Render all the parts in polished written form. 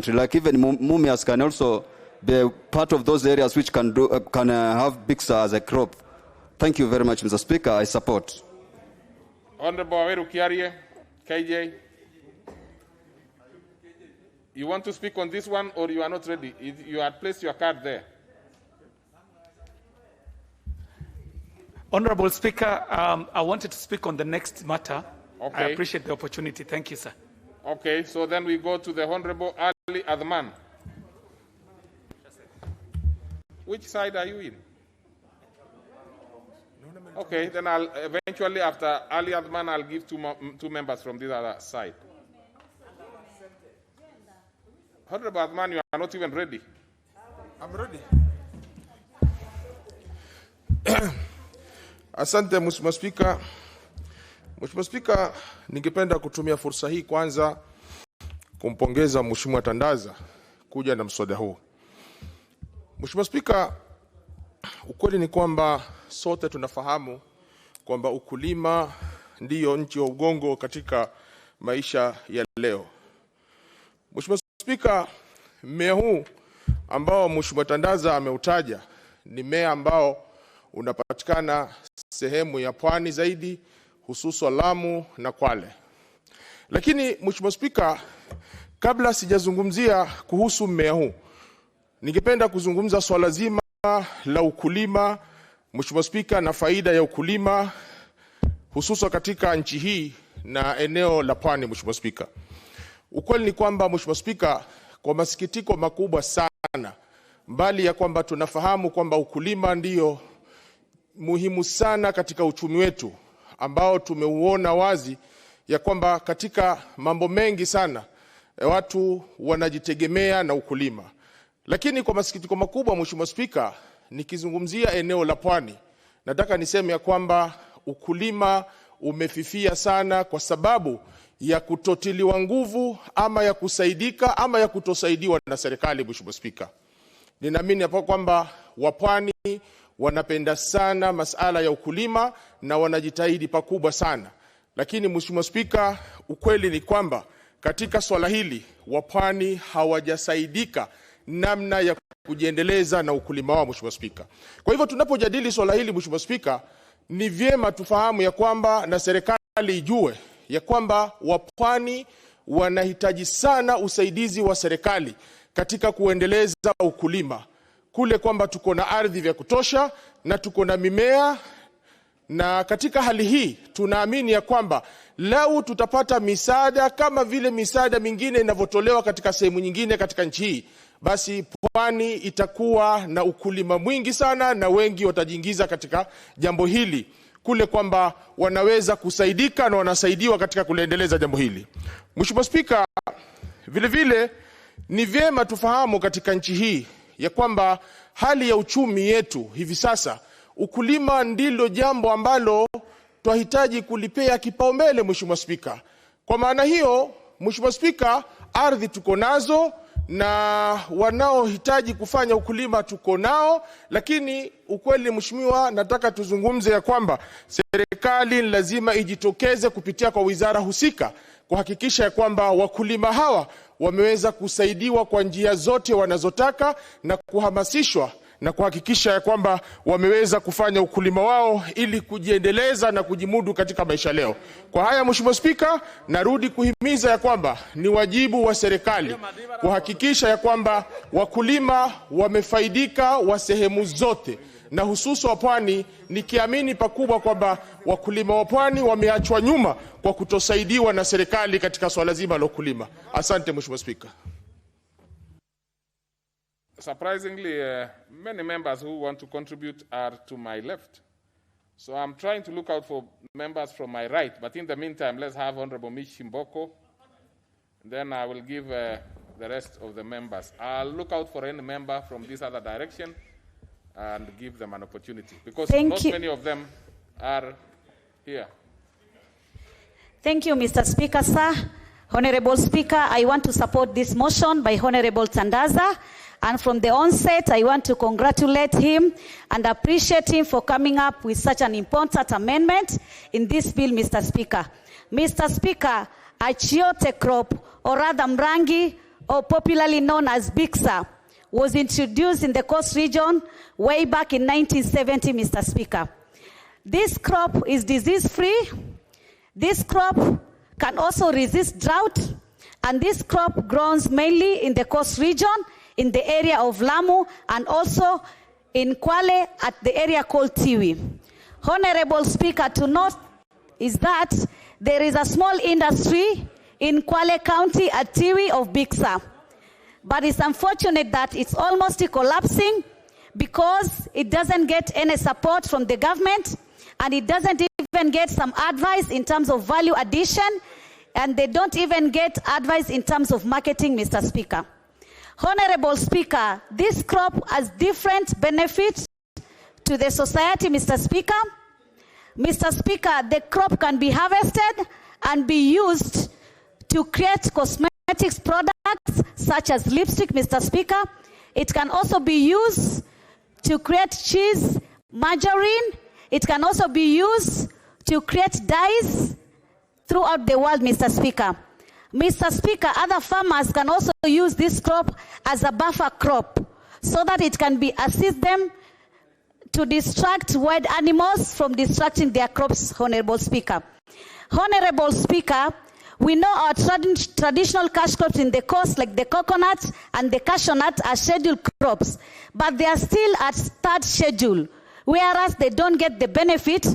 like even Mumias can also be part of those areas which can have Bixa as a crop. Thank you very much, Mr. Speaker. I support. Honorable Aweru Kiarie, KJ. You want to speak on this one or you are not ready? You had placed your card there. Honorable Speaker, I wanted to speak on the next matter. Okay. I appreciate the opportunity. Thank you, sir. Okay, so then we go to the Honorable Ali Adman. Which side are you in? Okay, then I'll eventually, after Ali Adman, I'll give two members from this other side. Honorable Adman, you are not even ready. I'm ready. Asante Mheshimiwa Spika. Mheshimiwa Spika, ningependa kutumia fursa hii kwanza kumpongeza Mheshimiwa Tandaza kuja na mswada huu. Mheshimiwa Spika, ukweli ni kwamba sote tunafahamu kwamba ukulima ndiyo nchi wa ugongo katika maisha ya leo. Mheshimiwa Spika, mmea huu ambao Mheshimiwa Tandaza ameutaja ni mmea ambao unapatikana sehemu ya pwani zaidi, hususan Lamu na Kwale. Lakini Mheshimiwa Spika, kabla sijazungumzia kuhusu mmea huu, ningependa kuzungumza swala zima la ukulima, Mheshimiwa Spika, na faida ya ukulima hususan katika nchi hii na eneo la pwani. Mheshimiwa Spika, ukweli ni kwamba Mheshimiwa Spika, kwa masikitiko makubwa sana, mbali ya kwamba tunafahamu kwamba ukulima ndiyo muhimu sana katika uchumi wetu ambao tumeuona wazi ya kwamba katika mambo mengi sana watu wanajitegemea na ukulima. Lakini kwa masikitiko makubwa Mheshimiwa Spika, nikizungumzia eneo la pwani, nataka niseme ya kwamba ukulima umefifia sana kwa sababu ya kutotiliwa nguvu ama ya kusaidika ama ya kutosaidiwa na serikali. Mheshimiwa Spika, ninaamini hapo kwamba wapwani wanapenda sana masuala ya ukulima na wanajitahidi pakubwa sana. Lakini Mheshimiwa Spika, ukweli ni kwamba katika swala hili wapwani hawajasaidika namna ya kujiendeleza na ukulima wao. Mheshimiwa Spika, kwa hivyo tunapojadili swala hili Mheshimiwa Spika, ni vyema tufahamu ya kwamba na serikali ijue ya kwamba wapwani wanahitaji sana usaidizi wa serikali katika kuendeleza ukulima. Kule kwamba tuko na ardhi vya kutosha na tuko na mimea, na katika hali hii tunaamini ya kwamba lau tutapata misaada kama vile misaada mingine inavyotolewa katika sehemu nyingine katika nchi hii, basi pwani itakuwa na ukulima mwingi sana na wengi watajiingiza katika jambo hili, kule kwamba wanaweza kusaidika na wanasaidiwa katika kuendeleza jambo hili. Mheshimiwa Spika, vile vile ni vyema tufahamu katika nchi hii ya kwamba hali ya uchumi yetu hivi sasa, ukulima ndilo jambo ambalo twahitaji kulipea kipaumbele. Mheshimiwa Spika, kwa maana hiyo Mheshimiwa Spika, ardhi tuko nazo na wanaohitaji kufanya ukulima tuko nao, lakini ukweli Mheshimiwa, nataka tuzungumze ya kwamba serikali lazima ijitokeze kupitia kwa wizara husika kuhakikisha ya kwamba wakulima hawa wameweza kusaidiwa kwa njia zote wanazotaka na kuhamasishwa na kuhakikisha ya kwamba wameweza kufanya ukulima wao ili kujiendeleza na kujimudu katika maisha leo. Kwa haya Mheshimiwa Spika, narudi kuhimiza ya kwamba ni wajibu wa serikali kuhakikisha ya kwamba wakulima wamefaidika wa sehemu zote na hususan wa pwani, nikiamini pakubwa kwamba wakulima wa pwani wameachwa nyuma kwa kutosaidiwa na serikali katika swala zima la ukulima. Asante Mheshimiwa Spika. Surprisingly, many members who want to contribute are to my left. So I'm trying to look out for members from my right. But in the meantime, let's have Honorable Mishi Mboko. Then I will give the rest of the members. I'll look out for any member from this other direction and give them an opportunity, because not many of them are here. Thank you, Mr. Speaker, sir. Honorable Speaker, I want to support this motion by Honorable Tandaza. And from the onset, I want to congratulate him and appreciate him for coming up with such an important amendment in this bill, Mr. Speaker. Mr. Speaker, a chiote crop, or rather mrangi, or popularly known as BIXA, was introduced in the Coast region way back in 1970, Mr. Speaker. This crop is disease-free. This crop can also resist drought, and this crop grows mainly in the Coast region, in the area of Lamu, and also in Kwale at the area called Tiwi. Honorable Speaker, to note is that there is a small industry in Kwale County at Tiwi of BIXA. But it's unfortunate that it's almost collapsing because it doesn't get any support from the government, and it doesn't even get some advice in terms of value addition, and they don't even get advice in terms of marketing, Mr. Speaker. Honorable Speaker, this crop has different benefits to the society, Mr. Speaker. Mr. Speaker, the crop can be harvested and be used to create cosmetics products such as lipstick, Mr. Speaker. It can also be used to create cheese, margarine. It can also be used to create dyes throughout the world, Mr. Speaker. Mr. Speaker, other farmers can also use this crop as a buffer crop so that it can be assist them to distract wild animals from distracting their crops, Honorable Speaker. Honorable Speaker, we know our traditional cash crops in the coast, like the coconut and the cashew nut, are scheduled crops, but they are still at third schedule, whereas they don't get the benefit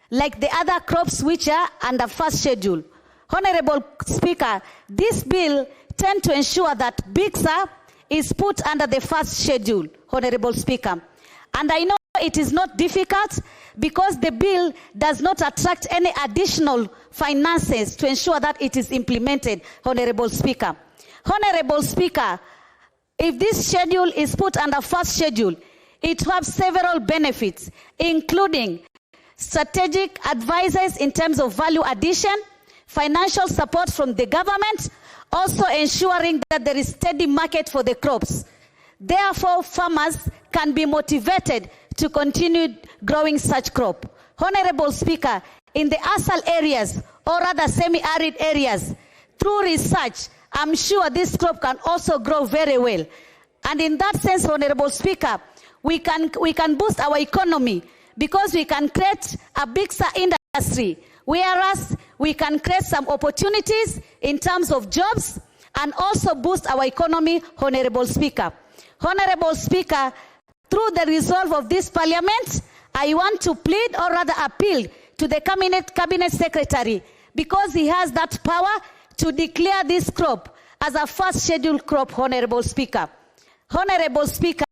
like the other crops which are under first schedule. Honorable Speaker, this bill tends to ensure that BIXA is put under the first schedule, Honorable Speaker. And I know it is not difficult because the bill does not attract any additional finances to ensure that it is implemented, Honorable Speaker. Honorable Speaker, if this schedule is put under first schedule, it will have several benefits, including strategic advisors in terms of value addition, financial support from the government, also ensuring that there is steady market for the crops. Therefore, farmers can be motivated to continue growing such crop. Honorable Speaker, in the ASAL areas, or rather semi-arid areas, through research, I'm sure this crop can also grow very well. And in that sense, Honorable Speaker, we can boost our economy because we can create a BIXA industry, whereas we can create some opportunities in terms of jobs and also boost our economy, Honorable Speaker. Honorable Speaker, through the resolve of this parliament, I want to plead or rather appeal to the cabinet secretary because he has that power to declare this crop as a first scheduled crop, Honorable Speaker. Honorable Speaker,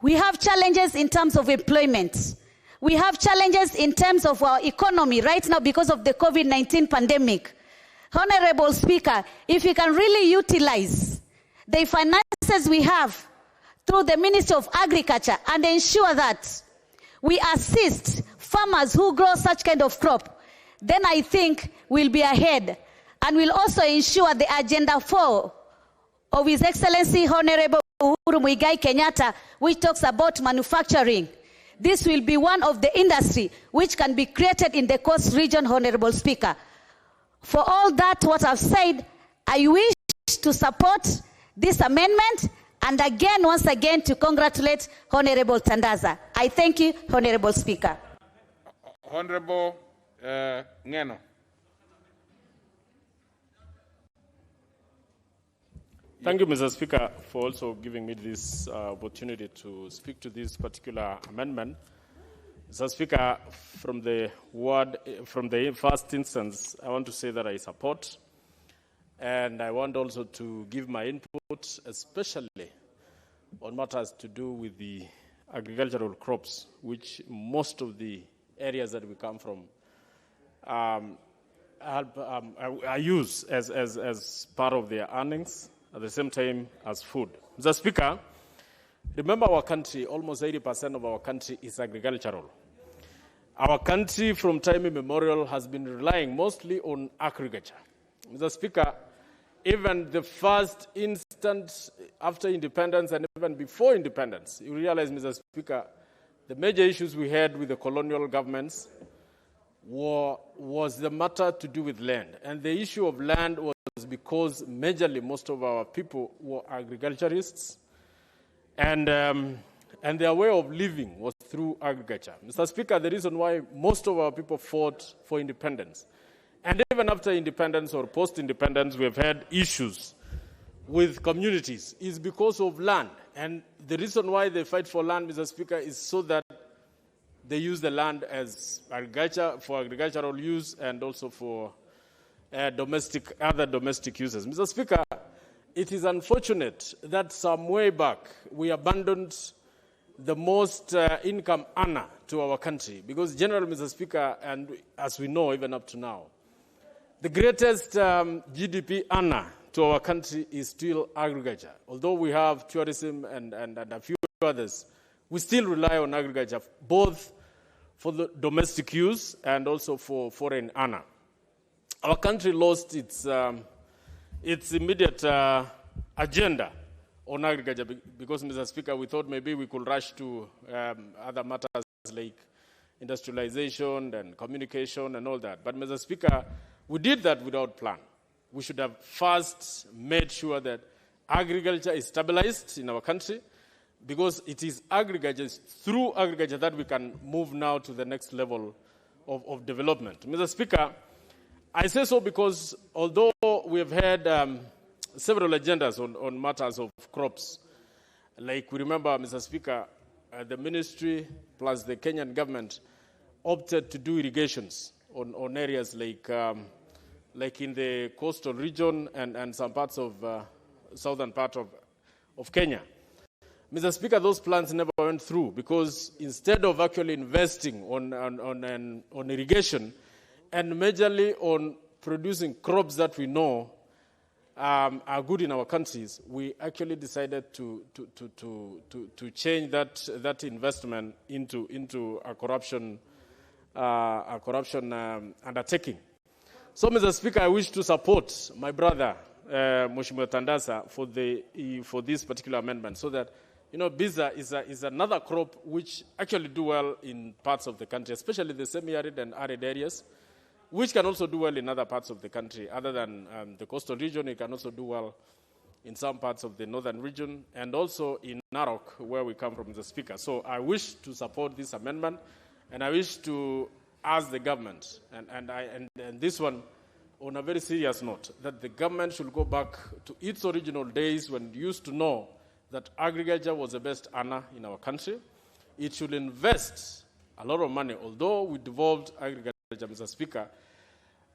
we have challenges in terms of employment. We have challenges in terms of our economy right now because of the COVID-19 pandemic. Honorable Speaker, if we can really utilize the finances we have through the Ministry of Agriculture and ensure that we assist farmers who grow such kind of crop, then I think we'll be ahead. And we'll also ensure the Agenda 4 of His Excellency Honorable Uhuru Muigai Kenyatta, which talks about manufacturing. This will be one of the industry which can be created in the Coast region, Honorable Speaker. For all that, what I've said, I wish to support this amendment and again, once again, to congratulate Honorable Tandaza. I thank you, Honorable Speaker. Honorable Ngeno. Thank you, Mr. Speaker, for also giving me this opportunity to speak to this particular amendment. Mr. Speaker, from the first instance, I want to say that I support, and I want also to give my input, especially on matters to do with the agricultural crops, which most of the areas that we come from I use as part of their earnings, at the same time as food. Mr. Speaker, remember our country, almost 80% of our country is agricultural. Our country from time immemorial has been relying mostly on agriculture. Mr. Speaker, even the first instant after independence and even before independence, you realize, Mr. Speaker, the major issues we had with the colonial governments was the matter to do with land. And the issue of land was because majorly most of our people were agriculturists, and their way of living was through agriculture. Mr. Speaker, the reason why most of our people fought for independence, and even after independence or post-independence, we have had issues with communities, is because of land. And the reason why they fight for land, Mr. Speaker, is so that they use the land as agriculture, for agricultural use, and also for other domestic uses. Mr. Speaker, it is unfortunate that some way back we abandoned the most income earner to our country, because generally, Mr. Speaker, and as we know even up to now, the greatest GDP earner to our country is still agriculture. Although we have tourism and a few others, we still rely on agriculture, both for the domestic use and also for foreign earner. Our country lost its immediate agenda on agriculture because, Mr. Speaker, we thought maybe we could rush to other matters like industrialization and communication and all that. But, Mr. Speaker, we did that without plan. We should have first made sure that agriculture is stabilized in our country, because it is agriculture, it's through agriculture that we can move now to the next level of development. Mr. Speaker, I say so because although we have had several agendas on matters of crops, like we remember, Mr. Speaker, the ministry plus the Kenyan government opted to do irrigations on areas like in the coastal region and some parts of southern part of Kenya. Mr. Speaker, those plans never went through because instead of actually investing on irrigation and majorly on producing crops that we know are good in our countries, we actually decided to change that investment into a corruption undertaking. So, Mr. Speaker, I wish to support my brother, Mheshimiwa Tandasa, for this particular amendment, so that, Biza is another crop which actually do well in parts of the country, especially the semi-arid and arid areas, which can also do well in other parts of the country. Other than the coastal region, it can also do well in some parts of the northern region, and also in Narok, where we come from, Mr. Speaker. So I wish to support this amendment, and I wish to ask the government, and this one on a very serious note, that the government should go back to its original days when it used to know that agriculture was the best earner in our country. It should invest a lot of money, although we devolved agriculture, Mr. Speaker.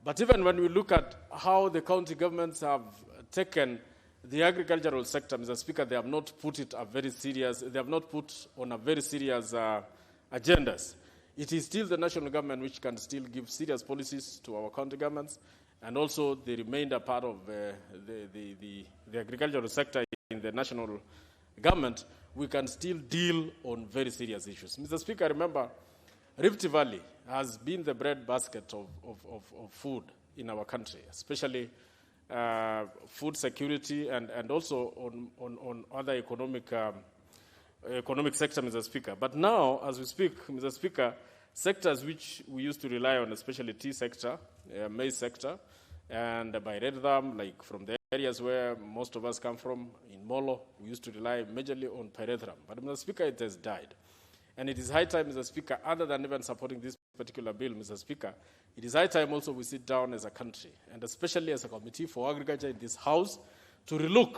But even when we look at how the county governments have taken the agricultural sector, Mr. Speaker, they have not put on a very serious agendas. It is still the national government which can still give serious policies to our county governments, and also the remainder part of the agricultural sector in the national government, we can still deal on very serious issues. Mr. Speaker, remember, Rift Valley has been the breadbasket of food in our country, especially food security and also on other economic sector, Mr. Speaker. But now, as we speak, Mr. Speaker, sectors which we used to rely on, especially tea sector, maize sector, and by Red Thumb, like from the areas where most of us come from, in Molo, we used to rely majorly on pyrethrum. But, Mr. Speaker, it has died. And it is high time, Mr. Speaker, other than even supporting this particular bill, Mr. Speaker, it is high time also we sit down as a country, and especially as a committee for agriculture in this House, to relook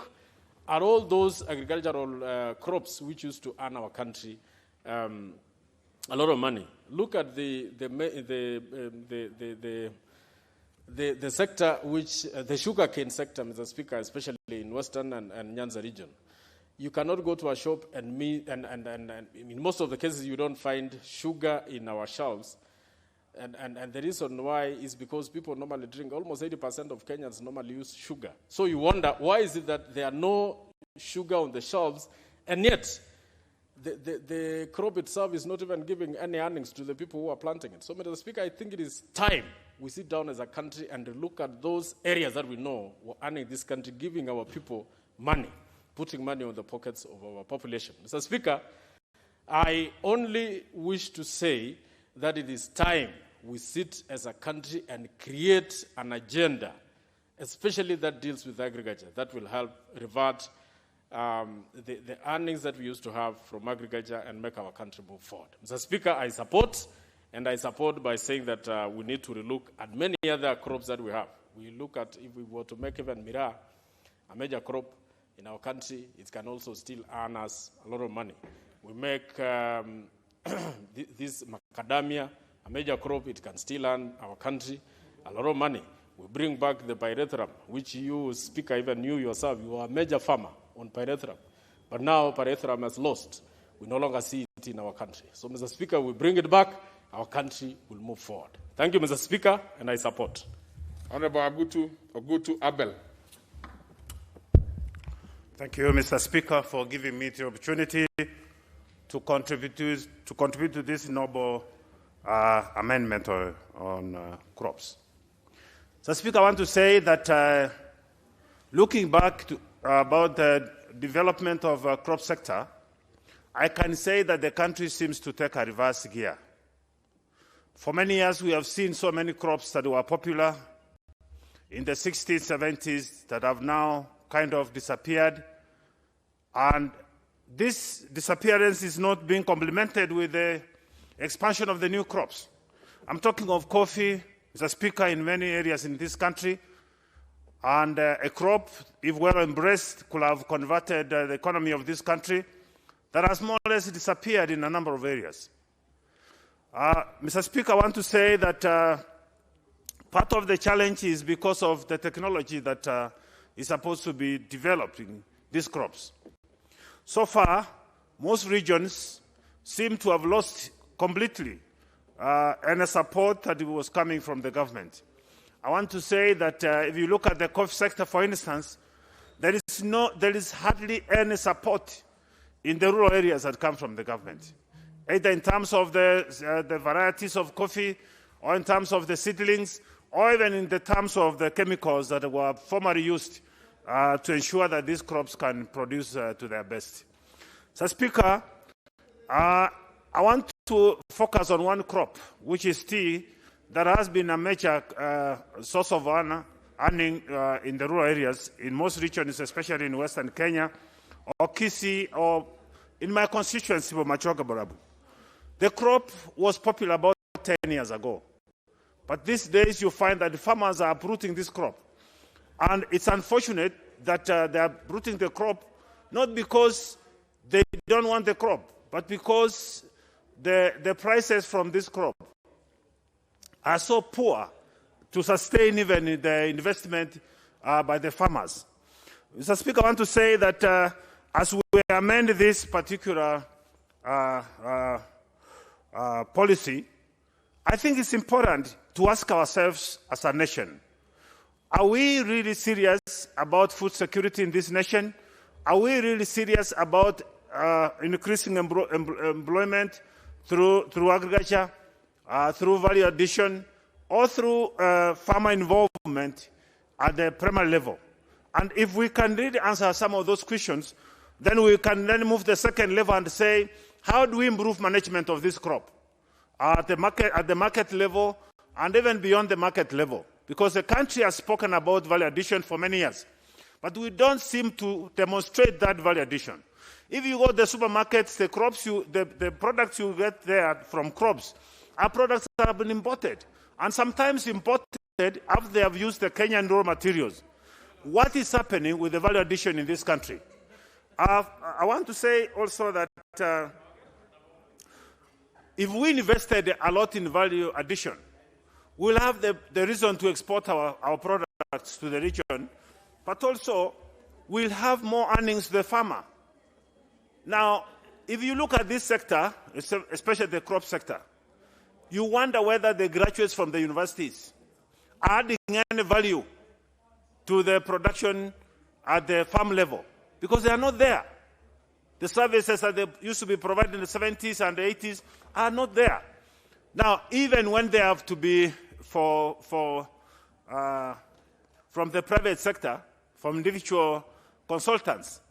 at all those agricultural crops which used to earn our country a lot of money. Look at the sector which, the sugarcane sector, Mr. Speaker, especially in Western and Nyanza region. You cannot go to a shop and in most of the cases you don't find sugar in our shelves. And the reason why is because people normally drink, almost 80% of Kenyans normally use sugar. So you wonder, why is it that there are no sugar on the shelves, and yet the crop itself is not even giving any earnings to the people who are planting it. So, Mr. Speaker, I think it is time we sit down as a country and look at those areas that we know were earning this country, giving our people money, putting money on the pockets of our population. Mr. Speaker, I only wish to say that it is time we sit as a country and create an agenda, especially that deals with agriculture, that will help revert the earnings that we used to have from agriculture and make our country move forward. Mr. Speaker, I support, and I support by saying that we need to relook at many other crops that we have. We look at, if we were to make even miraa a major crop in our country, it can also still earn us a lot of money. We make this macadamia a major crop, it can still earn our country a lot of money. We bring back the pyrethrum, which you, Speaker, even you yourself, you are a major farmer on pyrethrum. But now pyrethrum has lost. We no longer see it in our country. So, Mr. Speaker, we bring it back, our country will move forward. Thank you, Mr. Speaker, and I support. Honorable Ogutu Abel. Thank you, Mr. Speaker, for giving me the opportunity to contribute to this noble amendment on crops. So, Speaker, I want to say that looking back to, about the development of the crop sector, I can say that the country seems to take a reverse gear. For many years, we have seen so many crops that were popular in the 60s, 70s that have now kind of disappeared. And this disappearance is not being complemented with the expansion of the new crops. I'm talking of coffee, Mr. Speaker, in many areas in this country. And a crop, if well embraced, could have converted the economy of this country that has more or less disappeared in a number of areas. Mr. Speaker, I want to say that part of the challenge is because of the technology that is supposed to be developing these crops. So far, most regions seem to have lost completely any support that was coming from the government. I want to say that if you look at the coffee sector, for instance, there is hardly any support in the rural areas that come from the government, either in terms of the varieties of coffee, or in terms of the seedlings, or even in the terms of the chemicals that were formerly used to ensure that these crops can produce to their best. So, Speaker, I want to focus on one crop, which is tea, that has been a major source of earning in the rural areas, in most regions, especially in Western Kenya, or Kisii, or in my constituency of Machoka Borabu. The crop was popular about 10 years ago. But these days you find that the farmers are uprooting this crop. And it's unfortunate that they are uprooting the crop, not because they don't want the crop, but because the prices from this crop are so poor to sustain even the investment by the farmers. Mr. Speaker, I want to say that as we amend this particular policy, I think it's important to ask ourselves as a nation, are we really serious about food security in this nation? Are we really serious about increasing employment through agriculture, through value addition, or through farmer involvement at the primary level? And if we can really answer some of those questions, then we can then move the second level and say, how do we improve management of this crop at the market level and even beyond the market level? Because the country has spoken about value addition for many years, but we don't seem to demonstrate that value addition. If you go to the supermarkets, the products you get there from crops are products that have been imported, and sometimes imported after they have used the Kenyan raw materials. What is happening with the value addition in this country? I want to say also that if we invested a lot in value addition, we'll have the reason to export our products to the region, but also we'll have more earnings to the farmer. Now, if you look at this sector, especially the crop sector, you wonder whether the graduates from the universities are adding any value to the production at the farm level, because they are not there. The services that they used to be provided in the 70s and the 80s are not there. Now, even when they have to be from the private sector, from individual consultants,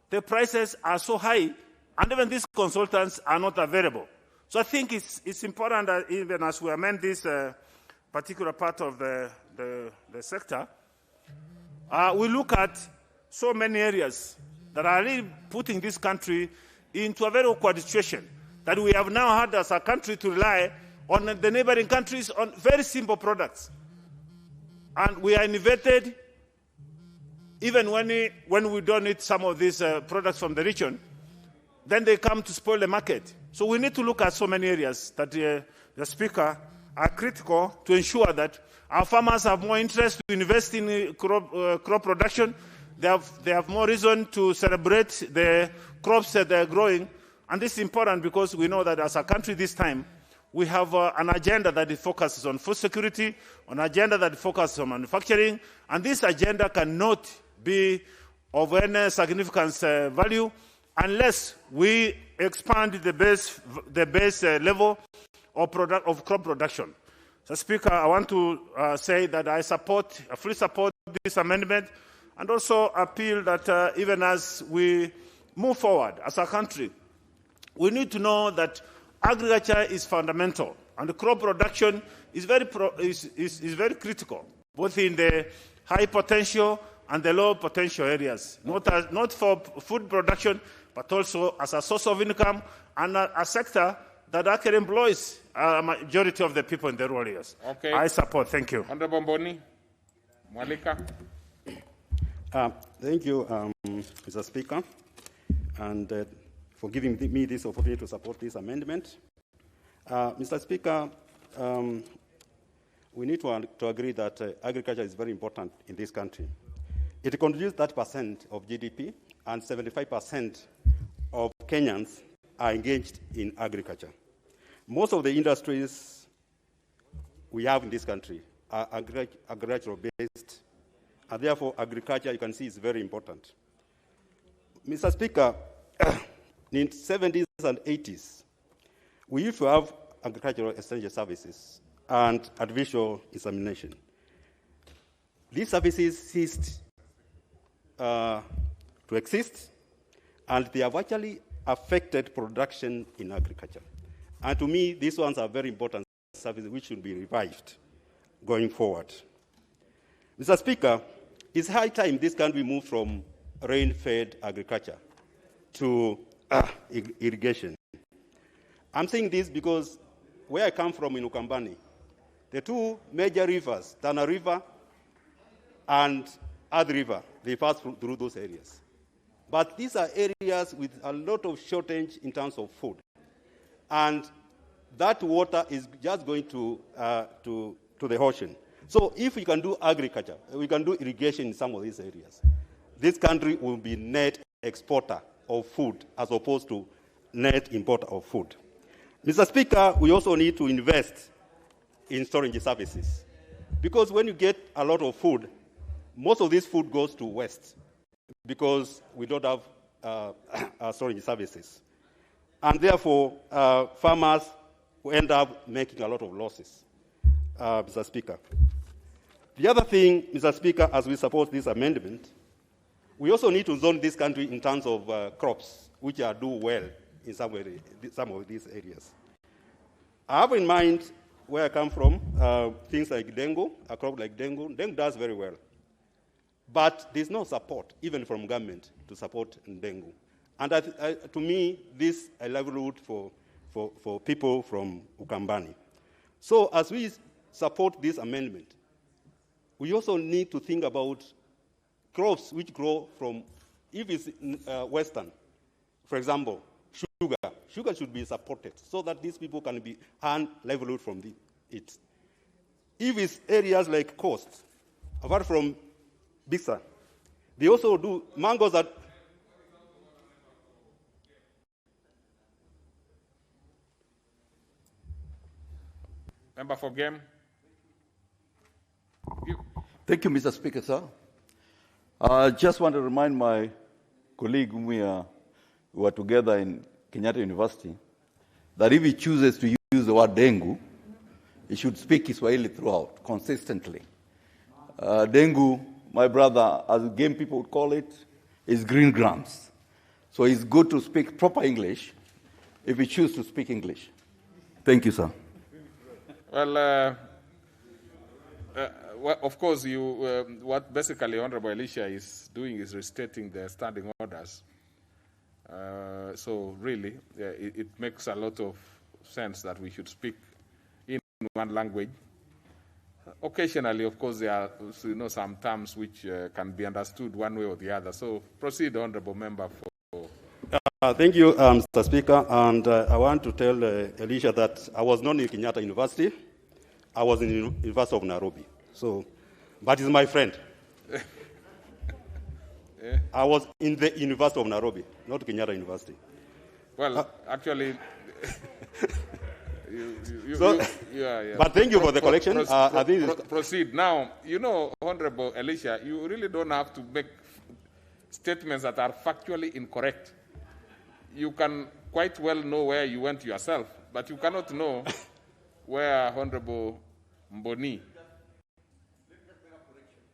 the prices are so high, and even these consultants are not available. So I think it's important that even as we amend this particular part of the sector, we look at so many areas that are really putting this country into a very awkward situation, that we have now had as a country to rely on the neighboring countries on very simple products. And we are innovated even when we don't need some of these products from the region, then they come to spoil the market. So we need to look at so many areas that the Speaker are critical to ensure that our farmers have more interest to invest in crop production. They have more reason to celebrate the crops that they're growing. And this is important because we know that as a country this time, we have an agenda that focuses on food security, an agenda that focuses on manufacturing, and this agenda cannot be of any significant value unless we expand the base level of crop production. So, Speaker, I want to say that I fully support this amendment, and also appeal that even as we move forward as a country, we need to know that agriculture is fundamental, and the crop production is very critical, both in the high potential and the low potential areas, not for food production, but also as a source of income and a sector that actually employs a majority of the people in the rural areas. Okay. I support. Thank you. Honorable Boni, Mwalika. Thank you, Mr. Speaker, and for giving me this opportunity to support this amendment. Mr. Speaker, we need to agree that agriculture is very important in this country. It contributes 30% of GDP, and 75% of Kenyans are engaged in agriculture. Most of the industries we have in this country are agricultural-based, and therefore agriculture, you can see, is very important. Mr. Speaker, in the 70s and 80s, we used to have agricultural essential services and artificial insemination. These services ceased to exist, and they have actually affected production in agriculture. And to me, these ones are very important services which should be revived going forward. Mr. Speaker, it's high time this country move from rain-fed agriculture to irrigation. I'm saying this because where I come from in Ukambani, the two major rivers, Tana River and Athi River, they pass through those areas. But these are areas with a lot of shortage in terms of food. And that water is just going to the ocean. So if we can do agriculture, we can do irrigation in some of these areas, this country will be net exporter of food as opposed to net importer of food. Mr. Speaker, we also need to invest in storage services, because when you get a lot of food, most of this food goes to waste because we don't have storage services. And therefore, farmers will end up making a lot of losses, Mr. Speaker. The other thing, Mr. Speaker, as we support this amendment, we also need to zone this country in terms of crops, which are do well in some of these areas. I have in mind where I come from, things like dengue, a crop like dengue. Dengue does very well. But there's no support, even from government, to support dengue. And to me, this is a livelihood for people from Ukambani. So as we support this amendment, we also need to think about crops which grow from, if it's Western, for example, sugar. Sugar should be supported so that these people can earn livelihood from it. If it's areas like coast, apart from Bisa, they also do mangoes that. Member for Game. Thank you, Mr. Speaker, sir. I just want to remind my colleague whom we were together in Kenyatta University that if he chooses to use the word dengue, he should speak Kiswahili throughout, consistently. Dengue, my brother, as game people would call it, is green grams. So it's good to speak proper English if you choose to speak English. Thank you, sir. Well, of course, what basically Honorable Elisha is doing is restating the standing orders. So really, it makes a lot of sense that we should speak in one language. Occasionally, of course, there are some terms which can be understood one way or the other. So proceed, Honorable Member. Thank you, Mr. Speaker. And I want to tell Elisha that I was not in Kenyatta University. I was in the University of Nairobi. So, but he's my friend. I was in the University of Nairobi, not Kenyatta University. Well, actually, But thank you for the correction. I think proceed. Now, Honorable Elisha, you really don't have to make statements that are factually incorrect. You can quite well know where you went yourself, but you cannot know where Honorable Mboni.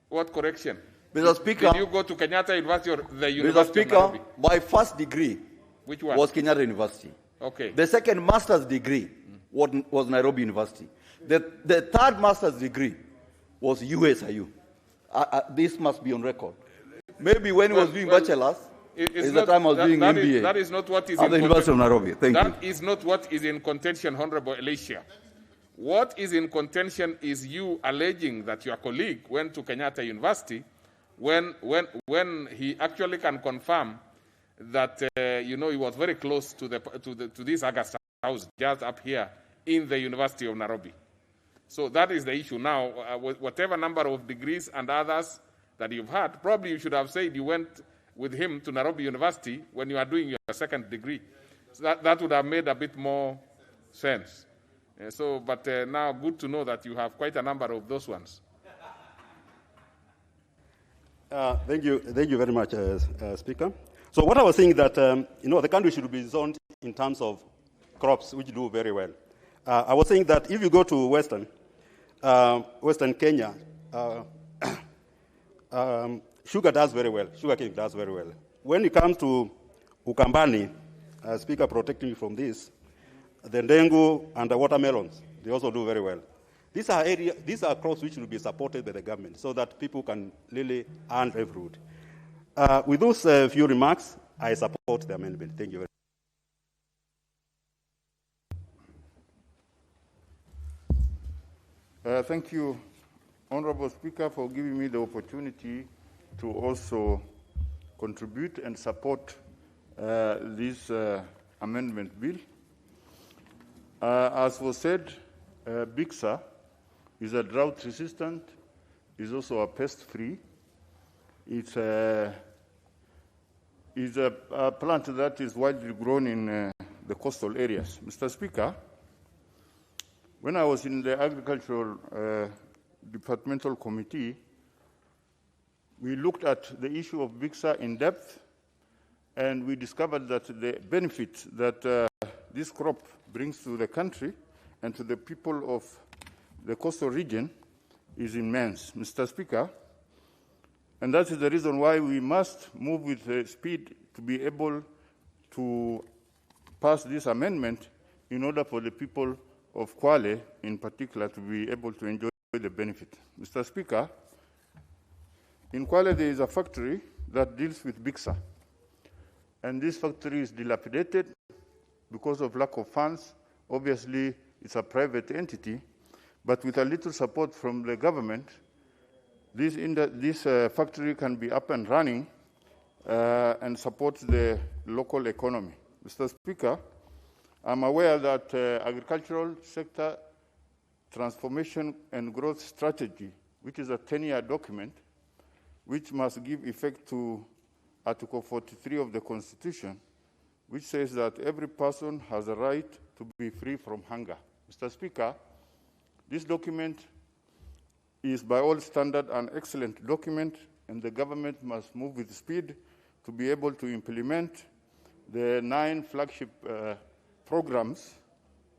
What correction? Mr. Speaker, did you go to Kenyatta University or the University Mr. Speaker, of Nairobi? my first degree Which one? was Kenyatta University. Okay. The second master's degree was Nairobi University. The third master's degree was USIU. This must be on record. Maybe when he was doing bachelor's, is the time I was doing MBA. That is not what is at the University of Nairobi. Thank you. That is not what is in contention, Honorable Elisha. What is in contention is you alleging that your colleague went to Kenyatta University when he actually can confirm that he was very close to this August House just up here in the University of Nairobi. So that is the issue. Now, whatever number of degrees and others that you've had, probably you should have said you went with him to Nairobi University when you are doing your second degree. So that would have made a bit more sense. But now good to know that you have quite a number of those ones. Thank you very much, Speaker. So what I was saying that, the country should be zoned in terms of crops, which do very well. I was saying that if you go to Western Kenya, sugar does very well. Sugarcane does very well. When you come to Ukambani, Speaker protecting you from this, the dengu and the watermelons, they also do very well. These are crops which will be supported by the government so that people can really earn livelihood. With those few remarks, I support the amendment. Thank you very much. Thank you, Honorable Speaker, for giving me the opportunity to also contribute and support this amendment bill. As was said, Bixa is a drought-resistant, is also a pest-free. It's a plant that is widely grown in the coastal areas. Mr. Speaker, when I was in the Agricultural Departmental Committee, we looked at the issue of Bixa in depth, and we discovered that the benefit that this crop brings to the country and to the people of the coastal region is immense, Mr. Speaker. And that is the reason why we must move with speed to be able to pass this amendment in order for the people of Kwale, in particular, to be able to enjoy the benefit. Mr. Speaker, in Kwale there is a factory that deals with Bixa. And this factory is dilapidated because of lack of funds. Obviously, it's a private entity, but with a little support from the government, this factory can be up and running and support the local economy. Mr. Speaker, I'm aware that agricultural sector transformation and growth strategy, which is a 10-year document, which must give effect to Article 43 of the Constitution, which says that every person has a right to be free from hunger. Mr. Speaker, this document is by all standards an excellent document, and the government must move with speed to be able to implement the 9 flagship programs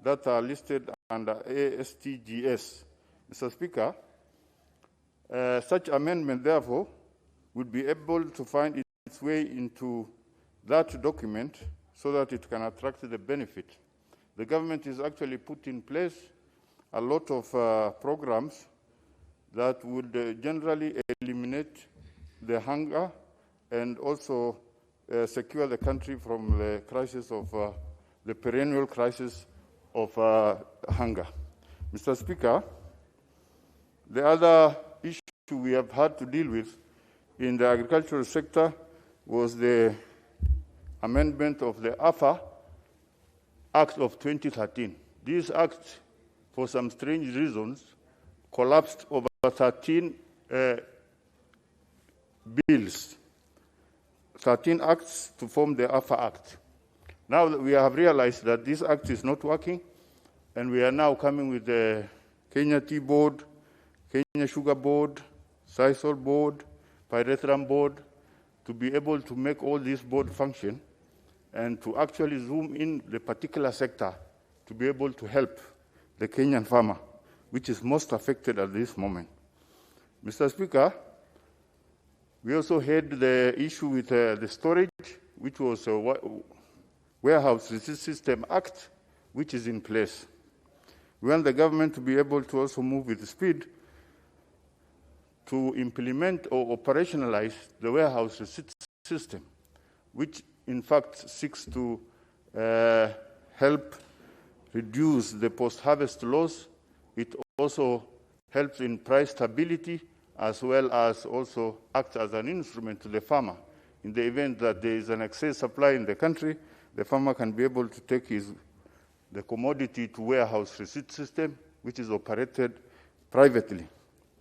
that are listed under ASTGS. Mr. Speaker, such amendment, therefore, would be able to find its way into that document so that it can attract the benefit. the government has actually put in place a lot of programs that would generally eliminate the hunger and also secure the country from the crisis of the perennial crisis of hunger. Mr. Speaker, the other issue we have had to deal with in the agricultural sector was the amendment of the AFA Act of 2013. This act, for some strange reasons, collapsed over 13 bills, 13 acts to form the AFA Act. Now that we have realized that this act is not working, and we are now coming with the Kenya Tea Board, Kenya Sugar Board, Sisal Board, Pyrethrum Board, to be able to make all these boards function and to actually zoom in the particular sector to be able to help the Kenyan farmer, which is most affected at this moment. Mr. Speaker, we also had the issue with the storage, which was a Warehouse Receipt System Act, which is in place. We want the government to be able to also move with speed to implement or operationalize the warehouse receipt system, which in fact seeks to help reduce the post-harvest loss. It also helps in price stability, as well as also acts as an instrument to the farmer. In the event that there is an excess supply in the country, the farmer can be able to take the commodity to warehouse receipt system, which is operated privately,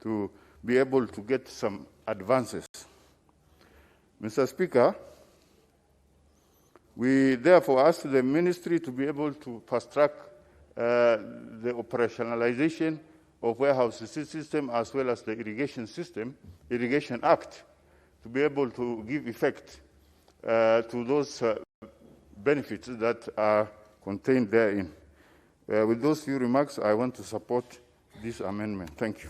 to be able to get some advances. Mr. Speaker, we therefore ask the ministry to be able to fast-track the operationalization of warehouse receipt system as well as the Irrigation Act, to be able to give effect to those benefits that are contained therein. With those few remarks, I want to support this amendment. Thank you.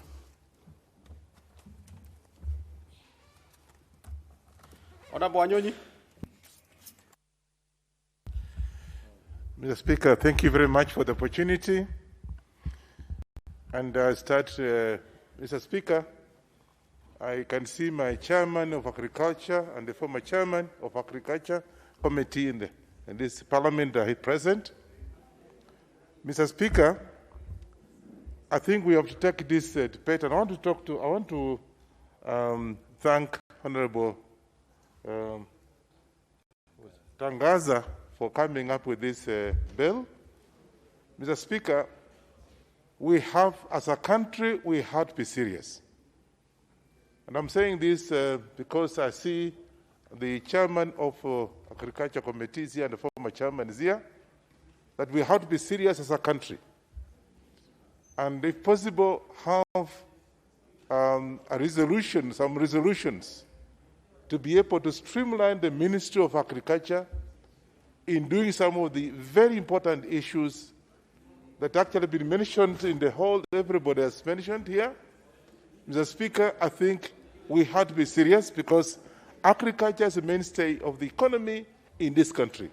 Honorable Wanyonyi. Mr. Speaker, thank you very much for the opportunity. And I start, Mr. Speaker, I can see my chairman of Agriculture and the former chairman of Agriculture Committee in this parliament are present. Mr. Speaker, I think we have to take this debate, and I want to thank Honorable Tangaza for coming up with this bill. Mr. Speaker, we have, as a country, we have to be serious. And I'm saying this because I see the chairman of Agriculture Committee is here and the former chairman is here, that we have to be serious as a country. And if possible, have some resolutions to be able to streamline the Ministry of Agriculture in doing some of the very important issues that actually been mentioned in the whole, everybody has mentioned here. Mr. Speaker, I think we have to be serious because agriculture is a mainstay of the economy in this country.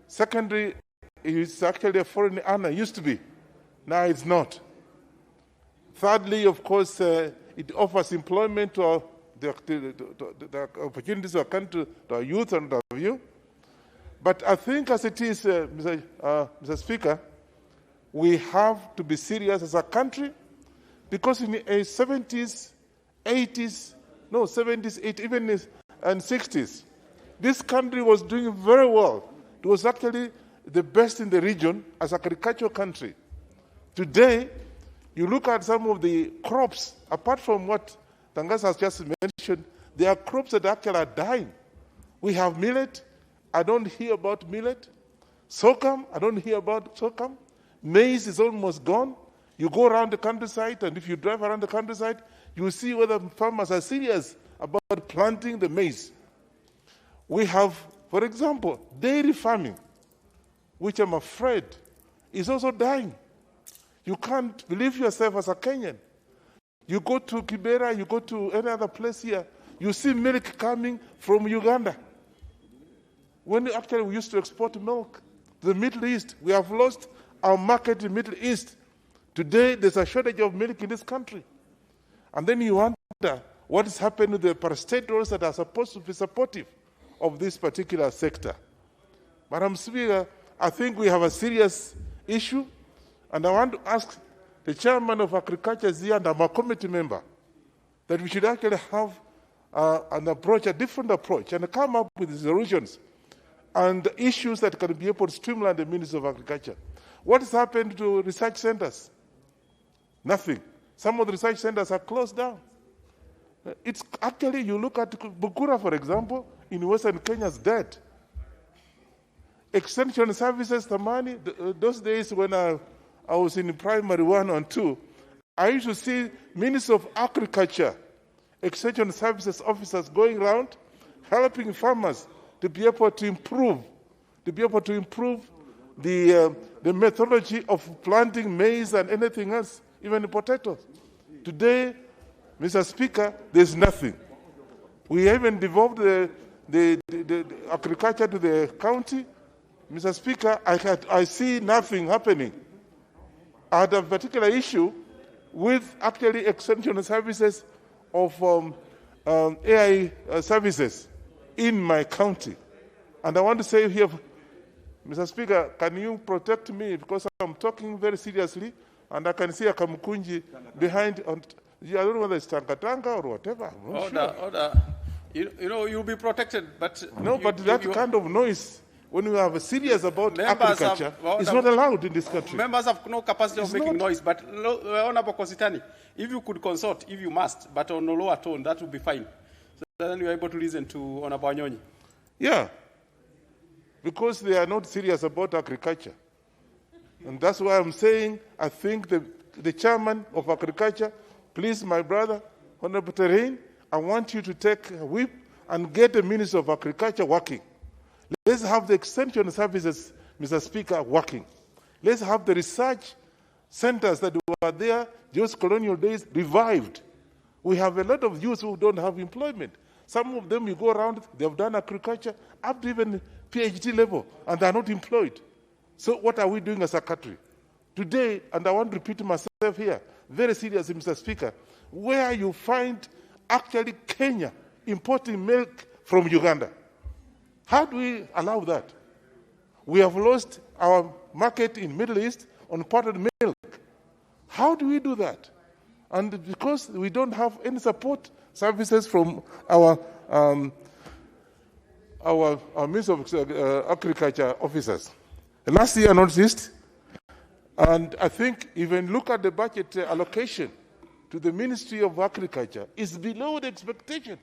Secondly, it's actually a foreign earner, used to be. Now it's not. Thirdly, of course, it offers employment to the opportunities to our country, to our youth and our youth. But I think as it is, Mr. Speaker, we have to be serious as a country because in the 70s, 80s, no, 70s, 80s, even and 60s, this country was doing very well. It was actually the best in the region as an agricultural country. Today, you look at some of the crops, apart from what Tangaza has just mentioned, there are crops that actually are dying. We have millet. I don't hear about millet. Sorghum, I don't hear about sorghum. Maize is almost gone. You go around the countryside, and if you drive around the countryside, you see whether farmers are serious about planting the maize. We have, for example, dairy farming, which I'm afraid is also dying. You can't believe yourself as a Kenyan. You go to Kibera, you go to any other place here, you see milk coming from Uganda. When actually we used to export milk to the Middle East. We have lost our market in the Middle East. Today, there's a shortage of milk in this country. And then you wonder what is happening to the parastatals that are supposed to be supportive of this particular sector. Madam Speaker, I think we have a serious issue, and I want to ask the chairman of Agriculture here and I'm a committee member that we should actually have an approach, a different approach, and come up with solutions and issues that can be able to streamline the Ministry of Agriculture. What has happened to research centers? Nothing. Some of the research centers are closed down. It's actually, you look at Bukura, for example, in Western Kenya is dead. Extension services, the money, those days when I was in primary 1 and 2, I used to see Minister of Agriculture, Extension Services officers going around helping farmers to be able to improve, the methodology of planting maize and anything else, even potatoes. Today, Mr. Speaker, there's nothing. We even devolved the agriculture to the county. Mr. Speaker, I see nothing happening. I had a particular issue with actually extension services of AI services in my county. And I want to say here, Mr. Speaker, can you protect me? Because I'm talking very seriously, and I can see a Kamukunji behind. I don't know whether it's Tangatanga or whatever. Order. You know, you'll be protected, but... No, but that kind of noise, when we are serious about agriculture, is not allowed in this country. Members have no capacity of making noise, but Honorable Kositani, if you could consult, if you must, but on a lower tone, that would be fine. So then you're able to listen to Honorable Anyonyi. Yeah, because they are not serious about agriculture. And that's why I'm saying, I think the chairman of agriculture, please, my brother, Honorable Terrain, I want you to take a whip and get the Minister of Agriculture working. Let's have the extension services, Mr. Speaker, working. Let's have the research centers that were there those colonial days revived. We have a lot of youth who don't have employment. Some of them, you go around, they've done agriculture up to even PhD level, and they're not employed. So what are we doing as a country? Today, and I want to repeat myself here, very seriously, Mr. Speaker, where you find actually Kenya importing milk from Uganda. How do we allow that? We have lost our market in Middle East on potted milk. How do we do that? And because we don't have any support services from our Minister of Agriculture officers. Last year, not least, and I think even look at the budget allocation to the Ministry of Agriculture is below the expectation,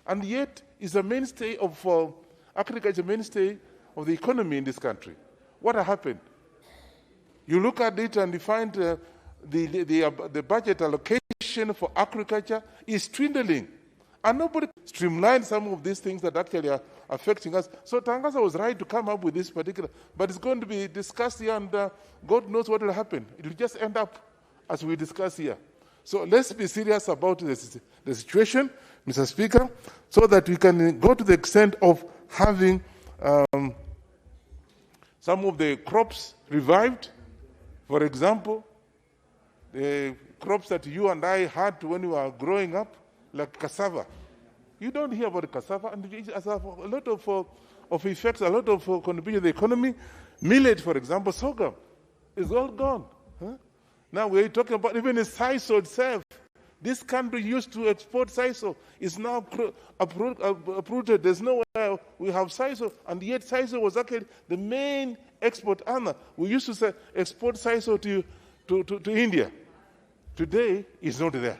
and yet is a mainstay of agriculture, mainstay of the economy in this country. What happened? You look at it and you find the budget allocation for agriculture is dwindling, and nobody streamlined some of these things that actually are affecting us. So Tangaza was right to come up with this particular, but it's going to be discussed here, and God knows what will happen. It will just end up as we discuss here. So let's be serious about the situation, Mr. Speaker, so that we can go to the extent of having some of the crops revived. For example, the crops that you and I had when we were growing up, like cassava. You don't hear about cassava, and it has a lot of effects, a lot of contribution to the economy. Millet, for example, sorghum, is all gone. Huh? Now we're talking about even the sisal itself. This country used to export sisal. It's now uprooted. There's nowhere we have sisal, and yet sisal was actually the main export earner. We used to export sisal to India. Today, it's not there.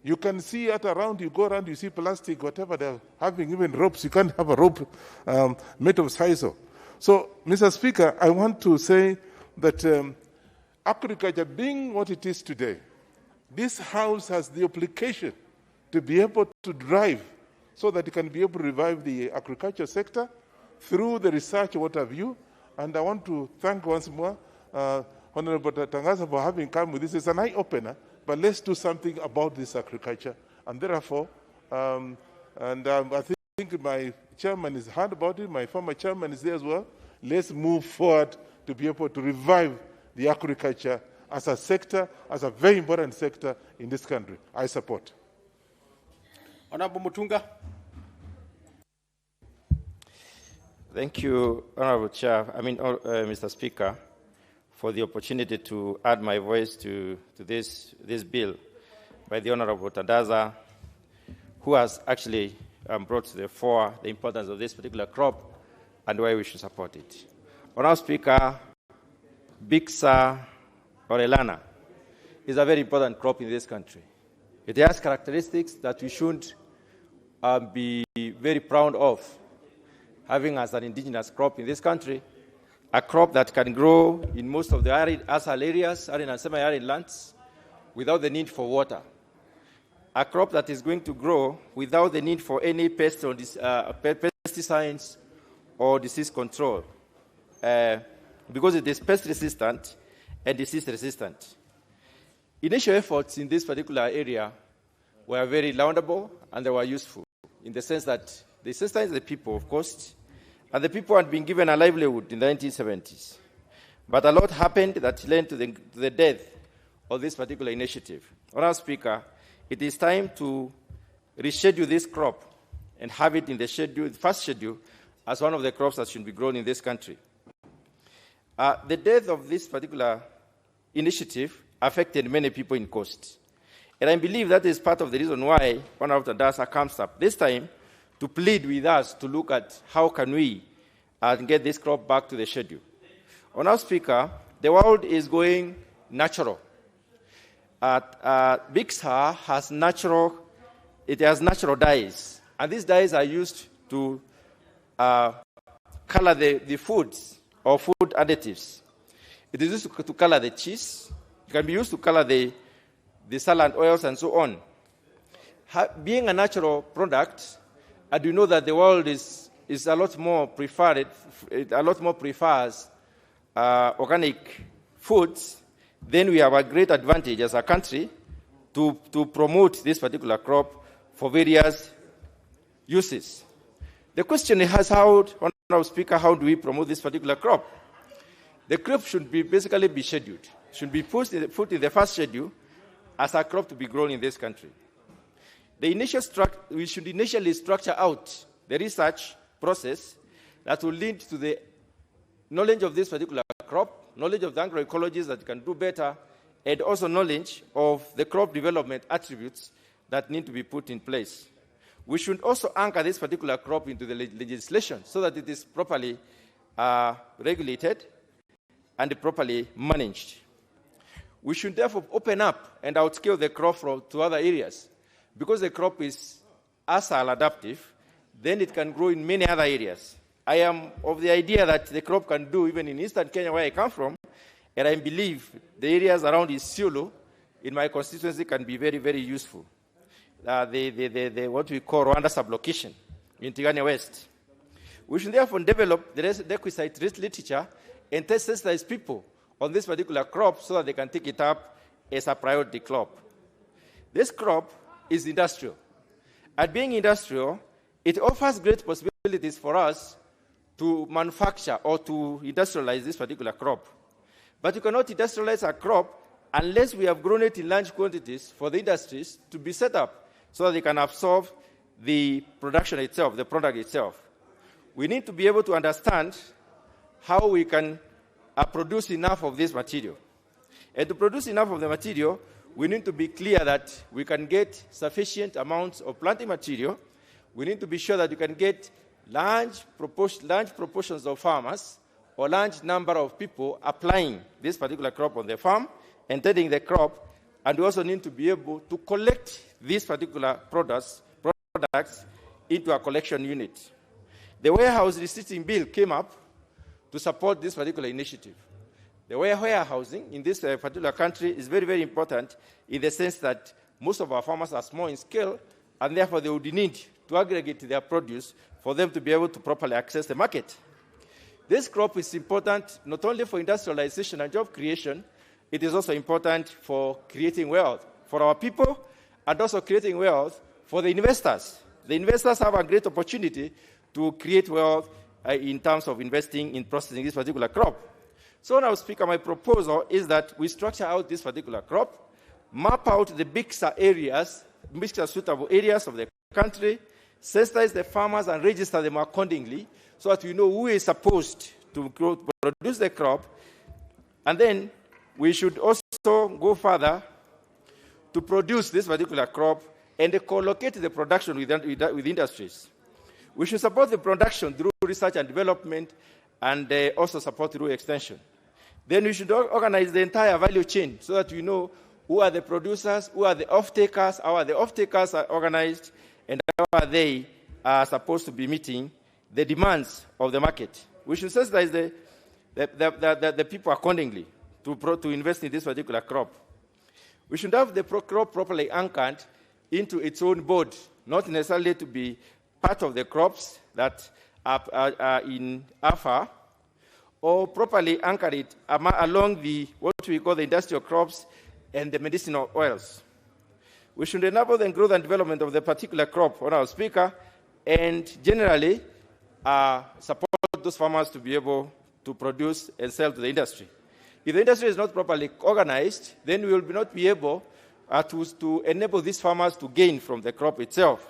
You can see it around, you go around, you see plastic, whatever, they're having even ropes. You can't have a rope made of sisal. So, Mr. Speaker, I want to say that agriculture being what it is today, this House has the obligation to be able to drive so that it can be able to revive the agriculture sector through the research, what have you. And I want to thank once more Honorable Tangaza for having come with this. It's an eye-opener, but let's do something about this agriculture. And therefore, I think my chairman has heard about it, my former chairman is there as well. let's move forward to be able to revive the agriculture as a sector, as a very important sector in this country. I support. Honorable Mutunga. Thank you, Honorable Chair. Mr. Speaker, for the opportunity to add my voice to this bill by the Honorable Tandaza, who has actually brought to the fore the importance of this particular crop and why we should support it. Honorable Speaker, Bixa orellana is a very important crop in this country. It has characteristics that we should be very proud of, having as an indigenous crop in this country, a crop that can grow in most of the arid areas, arid and semi-arid lands, without the need for water. A crop that is going to grow without the need for any pesticides or disease control, because it is pest resistant and disease resistant. Initial efforts in this particular area were very laudable and they were useful in the sense that they sensitized the people, of course, and the people had been given a livelihood in the 1970s. But a lot happened that led to the death of this particular initiative. Honourable Speaker, it is time to reschedule this crop and have it in the first schedule as one of the crops that should be grown in this country. The death of this particular initiative affected many people in Coast. And I believe that is part of the reason why Honorable Tandaza comes up this time to plead with us to look at how can we get this crop back to the schedule. Honorable Speaker, the world is going natural. Bixa has natural dyes, and these dyes are used to color the foods or food additives. It is used to color the cheese. It can be used to color the salad oils and so on. Being a natural product, and you know that the world is a lot more prefers organic foods, then we have a great advantage as a country to promote this particular crop for various uses. The question is, Honorable Speaker, how do we promote this particular crop? The crop should basically be scheduled, should be put in the first schedule as a crop to be grown in this country. We should initially structure out the research process that will lead to the knowledge of this particular crop, knowledge of the agroecologists that can do better, and also knowledge of the crop development attributes that need to be put in place. We should also anchor this particular crop into the legislation so that it is properly regulated and properly managed. We should therefore open up and outscale the crop to other areas. Because the crop is ASAL adaptive, then it can grow in many other areas. I am of the idea that the crop can do even in eastern Kenya, where I come from, and I believe the areas around Isiolo in my constituency can be very, very useful. What we call Rwanda sublocation in Tigania West. We should therefore develop the requisite literature and sensitize people on this particular crop so that they can take it up as a priority crop. This crop is industrial. At being industrial, it offers great possibilities for us to manufacture or to industrialize this particular crop. But you cannot industrialize a crop unless we have grown it in large quantities for the industries to be set up so that they can absorb the production itself, the product itself. We need to be able to understand how we can produce enough of this material. And to produce enough of the material, we need to be clear that we can get sufficient amounts of planting material. We need to be sure that we can get large proportions of farmers or large number of people applying this particular crop on their farm and tending the crop. And we also need to be able to collect these particular products into a collection unit. The warehouse receipting bill came up to support this particular initiative. The warehousing in this particular country is very, very important in the sense that most of our farmers are small in scale, and therefore they would need to aggregate their produce for them to be able to properly access the market. This crop is important not only for industrialization and job creation, it is also important for creating wealth for our people and also creating wealth for the investors. The investors have a great opportunity to create wealth in terms of investing in processing this particular crop. So now, Speaker, my proposal is that we structure out this particular crop, map out the mixer areas, mixer suitable areas of the country, sensitize the farmers and register them accordingly so that we know who is supposed to produce the crop. And then we should also go further to produce this particular crop and co-locate the production with industries. We should support the production through research and development and also support through extension. Then we should organize the entire value chain so that we know who are the producers, who are the off-takers, how are the off-takers organized, and how are they supposed to be meeting the demands of the market. We should sensitize the people accordingly to invest in this particular crop. We should have the crop properly anchored into its own board, not necessarily to be part of the crops that are in AFA, or properly anchor it along what we call the industrial crops and the medicinal oils. We should enable the growth and development of the particular crop, Honourable Speaker, and generally support those farmers to be able to produce and sell to the industry. If the industry is not properly organized, then we will not be able to enable these farmers to gain from the crop itself.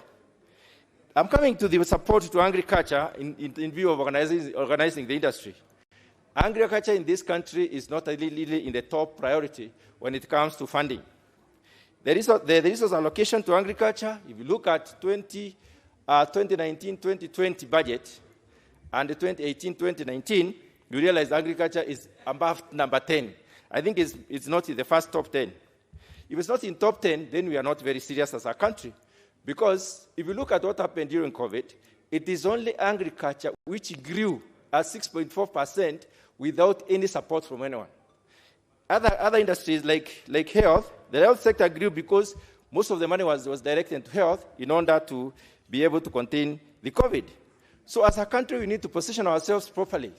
I'm coming to the support to agriculture in view of organizing the industry. Agriculture in this country is not really in the top priority when it comes to funding. The resource allocation to agriculture, if you look at 2019-2020 budget and the 2018-2019, you realize agriculture is above number 10. I think it's not in the first top 10. If it's not in top 10, then we are not very serious as a country. Because if you look at what happened during COVID, it is only agriculture which grew at 6.4% without any support from anyone. Other industries like health, the health sector grew because most of the money was directed to health in order to be able to contain the COVID. So as a country, we need to position ourselves properly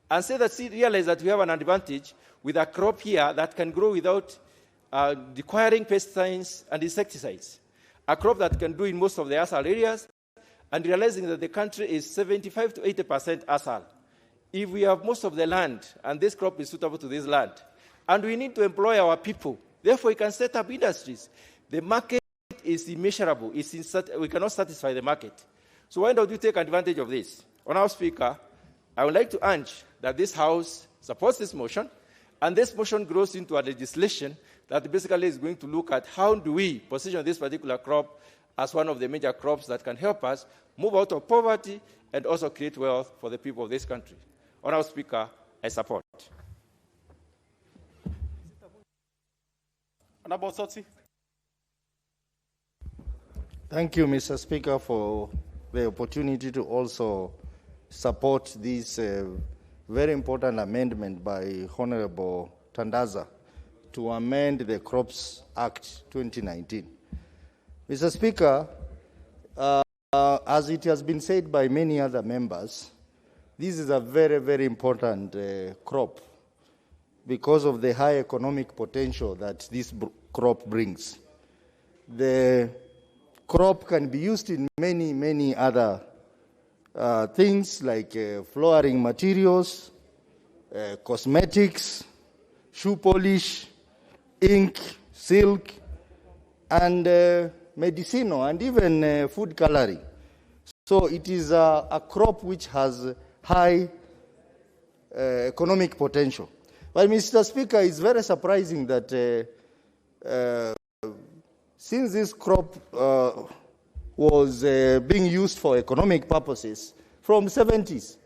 and realize that we have an advantage with a crop here that can grow without requiring pesticides and insecticides. A crop that can do in most of the ASAL areas, and realizing that the country is 75 to 80% ASAL. If we have most of the land, and this crop is suitable to this land, and we need to employ our people, therefore we can set up industries. The market is immeasurable. We cannot satisfy the market. So why don't you take advantage of this? Honourable Speaker, I would like to urge that this House supports this motion, and this motion grows into a legislation that basically is going to look at how do we position this particular crop as one of the major crops that can help us move out of poverty and also create wealth for the people of this country. Honourable Speaker, I support. Honourable Tsotsi. Thank you, Mr. Speaker, for the opportunity to also support this very important amendment by Honourable Tandaza to amend the Crops Act 2019. Mr. Speaker, as it has been said by many other members, this is a very, very important crop because of the high economic potential that this crop brings. The crop can be used in many, many other things like flooring materials, cosmetics, shoe polish, ink, silk, and medicinal, and even food coloring. So it is a crop which has high economic potential. But Mr. Speaker, it's very surprising that since this crop was being used for economic purposes from the 70s,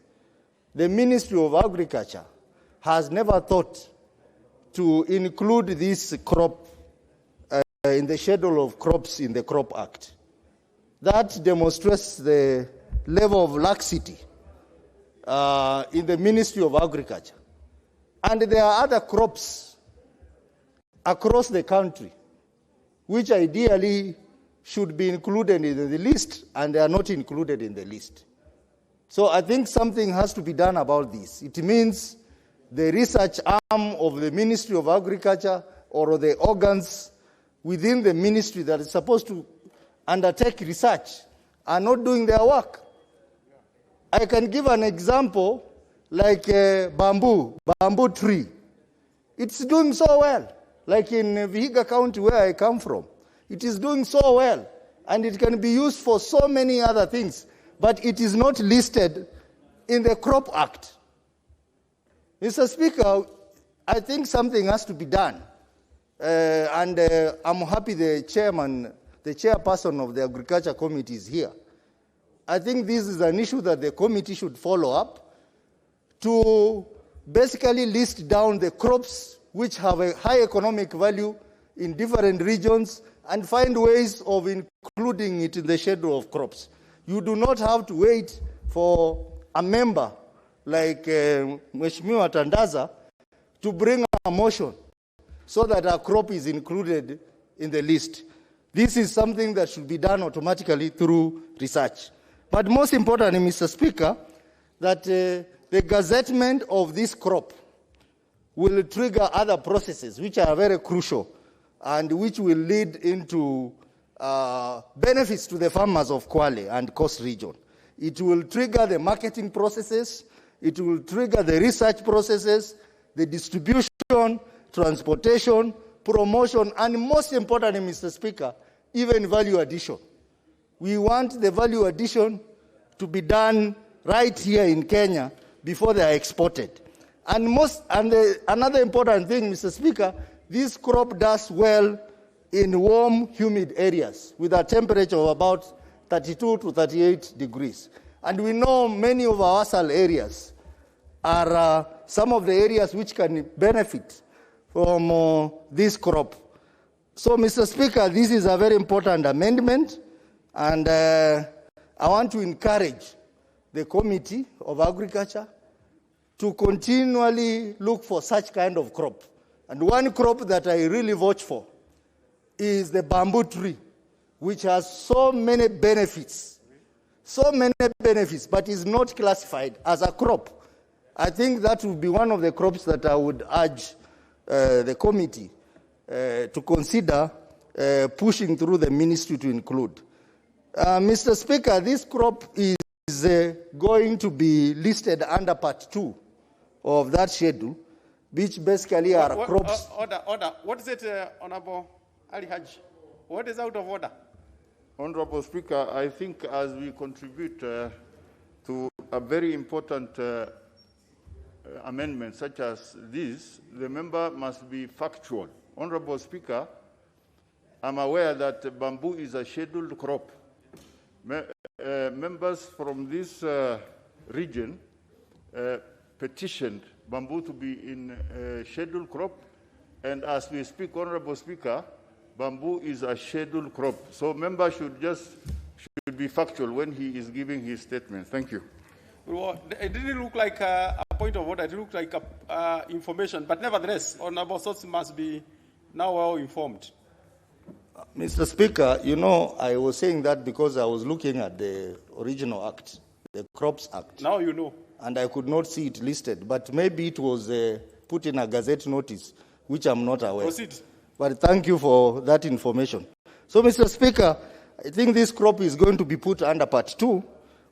the Ministry of Agriculture has never thought to include this crop in the schedule of crops in the Crop Act. That demonstrates the level of laxity in the Ministry of Agriculture. And there are other crops across the country which ideally should be included in the list, and they are not included in the list. So I think something has to be done about this. It means the research arm of the Ministry of Agriculture or the organs within the ministry that is supposed to undertake research are not doing their work. I can give an example like bamboo tree. It's doing so well, like in Vihiga County where I come from. It is doing so well, and it can be used for so many other things, but it is not listed in the Crop Act. Mr. Speaker, I think something has to be done, and I'm happy the chairperson of the Agriculture Committee is here. I think this is an issue that the committee should follow up to basically list down the crops which have a high economic value in different regions and find ways of including it in the schedule of crops. You do not have to wait for a member like Mheshimiwa Tandaza to bring a motion so that a crop is included in the list. This is something that should be done automatically through research. But most importantly, Mr. Speaker, that the gazettement of this crop will trigger other processes which are very crucial and which will lead into benefits to the farmers of Kwale and Coast Region. It will trigger the marketing processes, it will trigger the research processes, the distribution, transportation, promotion, and most importantly, Mr. Speaker, even value addition. We want the value addition to be done right here in Kenya before they are exported. And another important thing, Mr. Speaker, this crop does well in warm, humid areas with a temperature of about 32 to 38 degrees. And we know many of our ASAL areas are some of the areas which can benefit from this crop. So, Mr. Speaker, this is a very important amendment, and I want to encourage the Committee of Agriculture to continually look for such kind of crop. And one crop that I really vouch for is the bamboo tree, which has so many benefits, but is not classified as a crop. I think that would be one of the crops that I would urge the committee to consider pushing through the ministry to include. Mr. Speaker, this crop is going to be listed under Part 2 of that schedule, which basically are crops. Order. What is it, Honorable Ali Haj? What is out of order? Honorable Speaker, I think as we contribute to a very important amendment such as this, the member must be factual. Honorable Speaker, I'm aware that bamboo is a scheduled crop. Members from this region petitioned bamboo to be in a scheduled crop, and as we speak, Honorable Speaker, bamboo is a scheduled crop. So members should be factual when he is giving his statement. Thank you. Well, it didn't look like a point of order. It looked like information, but nevertheless, Honorable Sots must be now well informed. Mr. Speaker, you know, I was saying that because I was looking at the original act, the Crops Act. Now you know. And I could not see it listed, but maybe it was put in a gazette notice, which I'm not aware. Proceed. But thank you for that information. So, Mr. Speaker, I think this crop is going to be put under Part 2,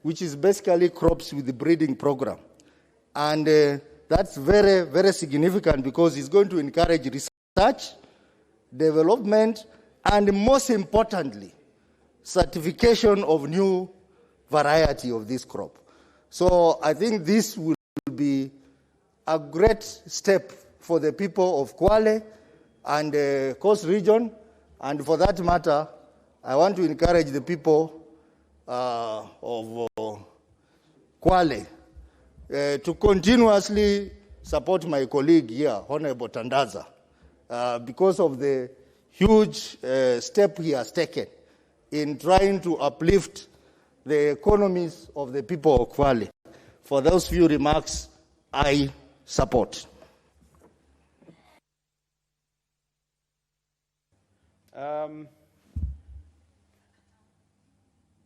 which is basically crops with the breeding program. And that's very, very significant because it's going to encourage research, development, and most importantly, certification of new variety of this crop. So I think this will be a great step for the people of Kwale and the Coast Region. And for that matter, I want to encourage the people of Kwale to continuously support my colleague here, Honorable Tandaza, because of the huge step he has taken in trying to uplift the economies of the people of Kwale. For those few remarks, I support.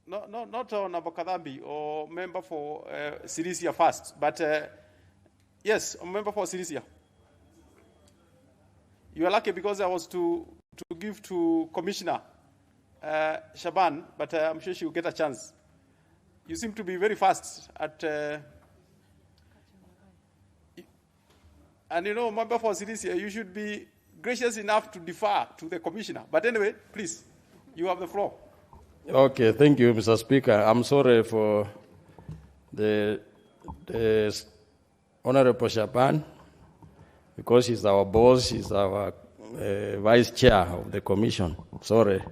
Not Honorable Kadhambi or member for Sirisia first, but yes, a member for Sirisia. You are lucky because I was to give to Commissioner Shaban, but I'm sure she will get a chance. You seem to be very fast at... and you know, member for Sirisia, you should be gracious enough to defer to the commissioner. But anyway, please, you have the floor. Okay, thank you, Mr. Speaker. I'm sorry for the Honorable Shaban, because he's our boss, he's our vice chair of the commission. Sorry.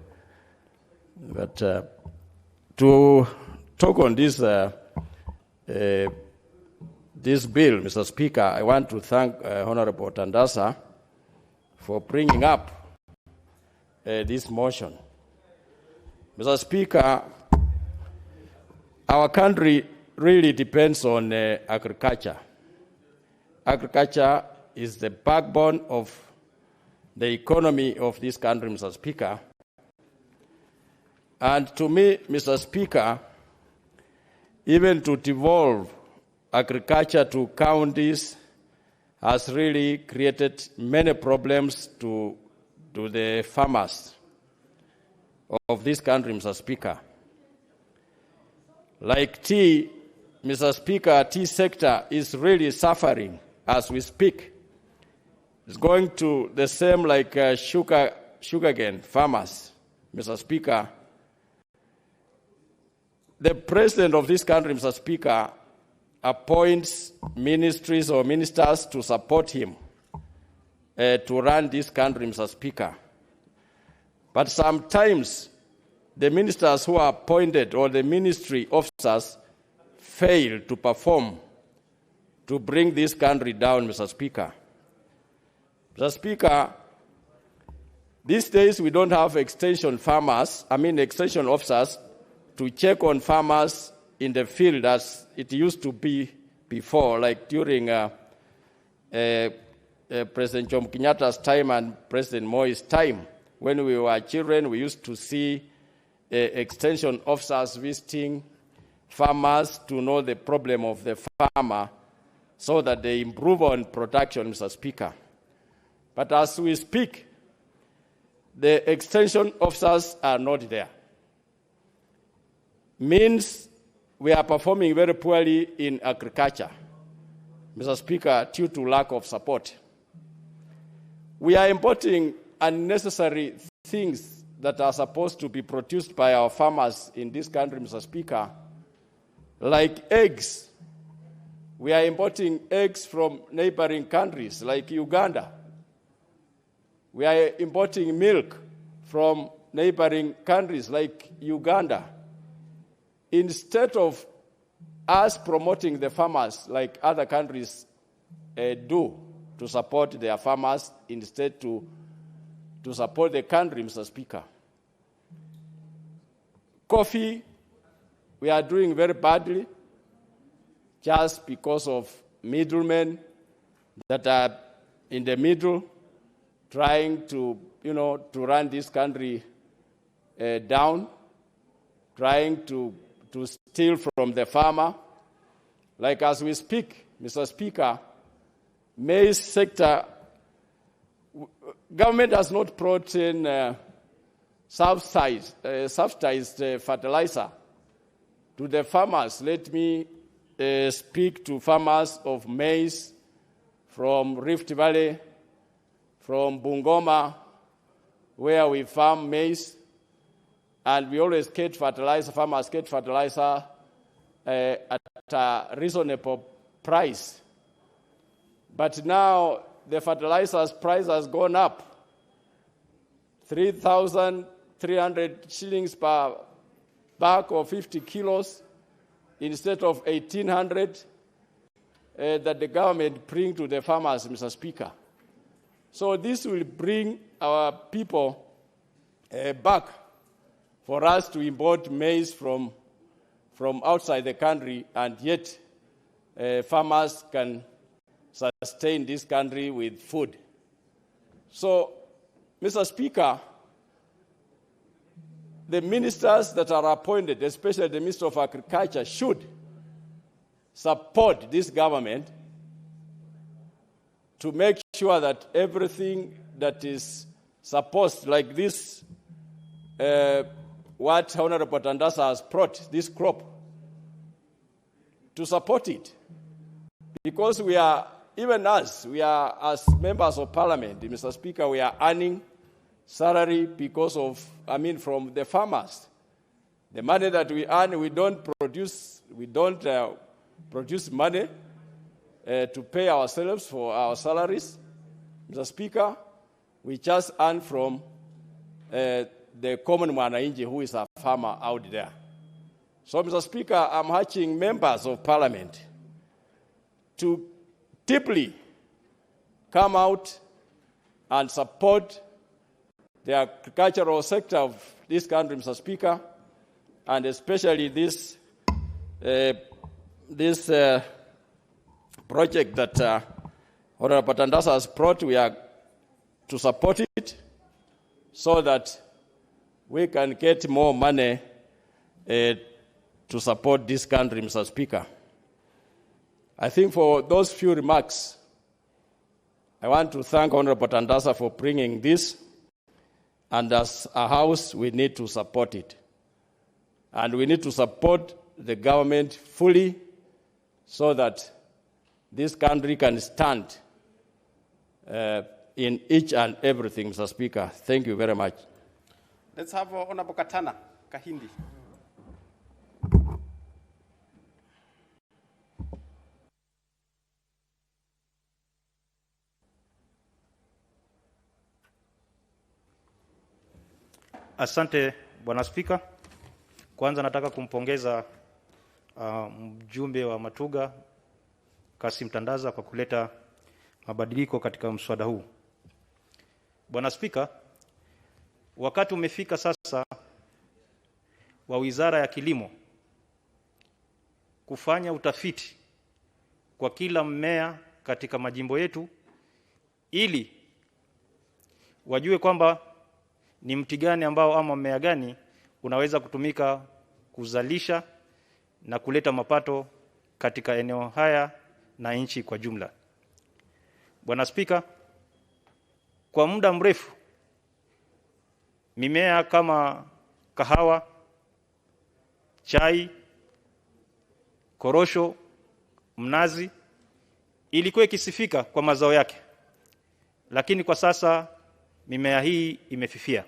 But to talk on this this bill, Mr. Speaker, I want to thank Honorable Tandasa for bringing up this motion. Mr. Speaker, our country really depends on agriculture. Agriculture is the backbone of the economy of this country, Mr. Speaker. And to me, Mr. Speaker, even to devolve agriculture to counties has really created many problems to the farmers of this country, Mr. Speaker. Like tea, Mr. Speaker, tea sector is really suffering as we speak. It's going to the same like sugarcane farmers, Mr. Speaker. The president of this country, Mr. Speaker, appoints ministries or ministers to support him to run this country, Mr. Speaker. But sometimes the ministers who are appointed or the ministry officers fail to perform to bring this country down, Mr. Speaker. Mr. Speaker, these days we don't have extension officers to check on farmers in the field as it used to be before, like during President Jomo Kenyatta's time and President Moi's time. When we were children, we used to see extension officers visiting farmers to know the problem of the farmer so that they improve on production, Mr. Speaker. But as we speak, the extension officers are not there. Means we are performing very poorly in agriculture, Mr. Speaker, due to lack of support. We are importing unnecessary things that are supposed to be produced by our farmers in this country, Mr. Speaker, like eggs. We are importing eggs from neighboring countries like Uganda. We are importing milk from neighboring countries like Uganda. Instead of us promoting the farmers like other countries do to support their farmers, instead to support the country, Mr. Speaker. Coffee, we are doing very badly just because of middlemen that are in the middle trying to run this country down, trying to steal from the farmer. Like as we speak, Mr. Speaker, maize sector, government has not brought in subsidized fertilizer to the farmers. Let me speak to farmers of maize from Rift Valley, from Bungoma, where we farm maize, and we always get fertilizer, farmers get fertilizer at a reasonable price. But now the fertilizer's price has gone up, 3,300 shillings per bag of 50 kilos instead of 1,800 that the government bring to the farmers, Mr. Speaker. So this will bring our people back for us to import maize from outside the country, and yet farmers can sustain this country with food. So, Mr. Speaker, the ministers that are appointed, especially the Minister of Agriculture, should support this government to make sure that everything that is supposed, like this, what Honorable Tandasa has brought, this crop, to support it. Because we are, even us, we are as members of parliament, Mr. Speaker, we are earning salary because of, from the farmers. The money that we earn, we don't produce money to pay ourselves for our salaries. Mr. Speaker, we just earn from the common mwananchi who is a farmer out there. So, Mr. Speaker, I'm urging members of parliament to deeply come out and support the agricultural sector of this country, Mr. Speaker, and especially this project that Honorable Tandasa has brought. We are to support it so that we can get more money to support this country, Mr. Speaker. I think for those few remarks, I want to thank Honorable Tandasa for bringing this, and as a House, we need to support it. And we need to support the government fully so that this country can stand in each and everything, Mr. Speaker. Thank you very much. Let's have Honorable Katana Kahindi. Asante Bwana Spika. Kwanza nataka kumpongeza mjumbe wa Matuga Kassim Tandaza kwa kuleta mabadiliko katika mswada huu. Bwana Spika, wakati umefika sasa wa Wizara ya Kilimo kufanya utafiti kwa kila mmea katika majimbo yetu ili wajue kwamba ni mti gani ambao ama mmea gani unaweza kutumika kuzalisha na kuleta mapato katika eneo haya na nchi kwa jumla. Bwana Spika, kwa muda mrefu mimea kama kahawa, chai, korosho, mnazi ilikuwa ikisifika kwa mazao yake. Lakini kwa sasa mimea hii imefifia.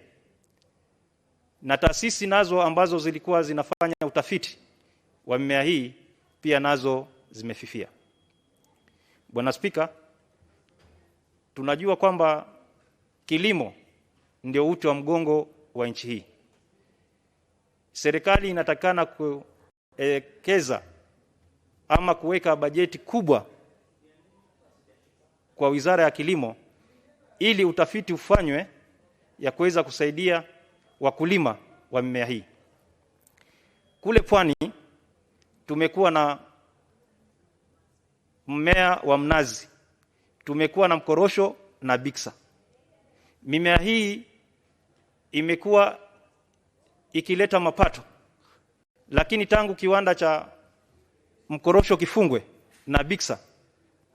Na taasisi nazo ambazo zilikuwa zinafanya utafiti wa mimea hii pia nazo zimefifia. Bwana Spika, tunajua kwamba kilimo ndio uti wa mgongo wa nchi hii. Serikali inatakana kuwekeza ama kuweka bajeti kubwa kwa Wizara ya Kilimo ili utafiti ufanywe ya kuweza kusaidia wakulima wa mimea hii. Kule Pwani tumekuwa na mmea wa mnazi, tumekuwa na mkorosho na biksa. Mimea hii imekuwa ikileta mapato, lakini tangu kiwanda cha mkorosho kifungwe na biksa,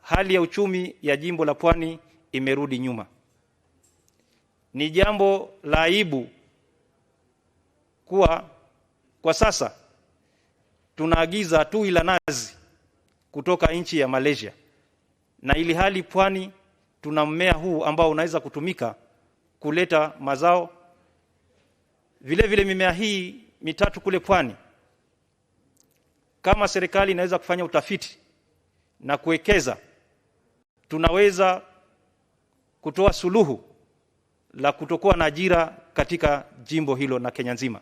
hali ya uchumi ya jimbo la Pwani imerudi nyuma. Ni jambo la aibu kuwa kwa sasa tunaagiza tui la nazi kutoka nchi ya Malaysia, na ili hali Pwani tuna mmea huu ambao unaweza kutumika kuleta mazao. Vile vile mimea hii mitatu kule Pwani, kama serikali inaweza kufanya utafiti na kuwekeza, tunaweza kutoa suluhu la kutokuwa na ajira katika jimbo hilo na Kenya nzima.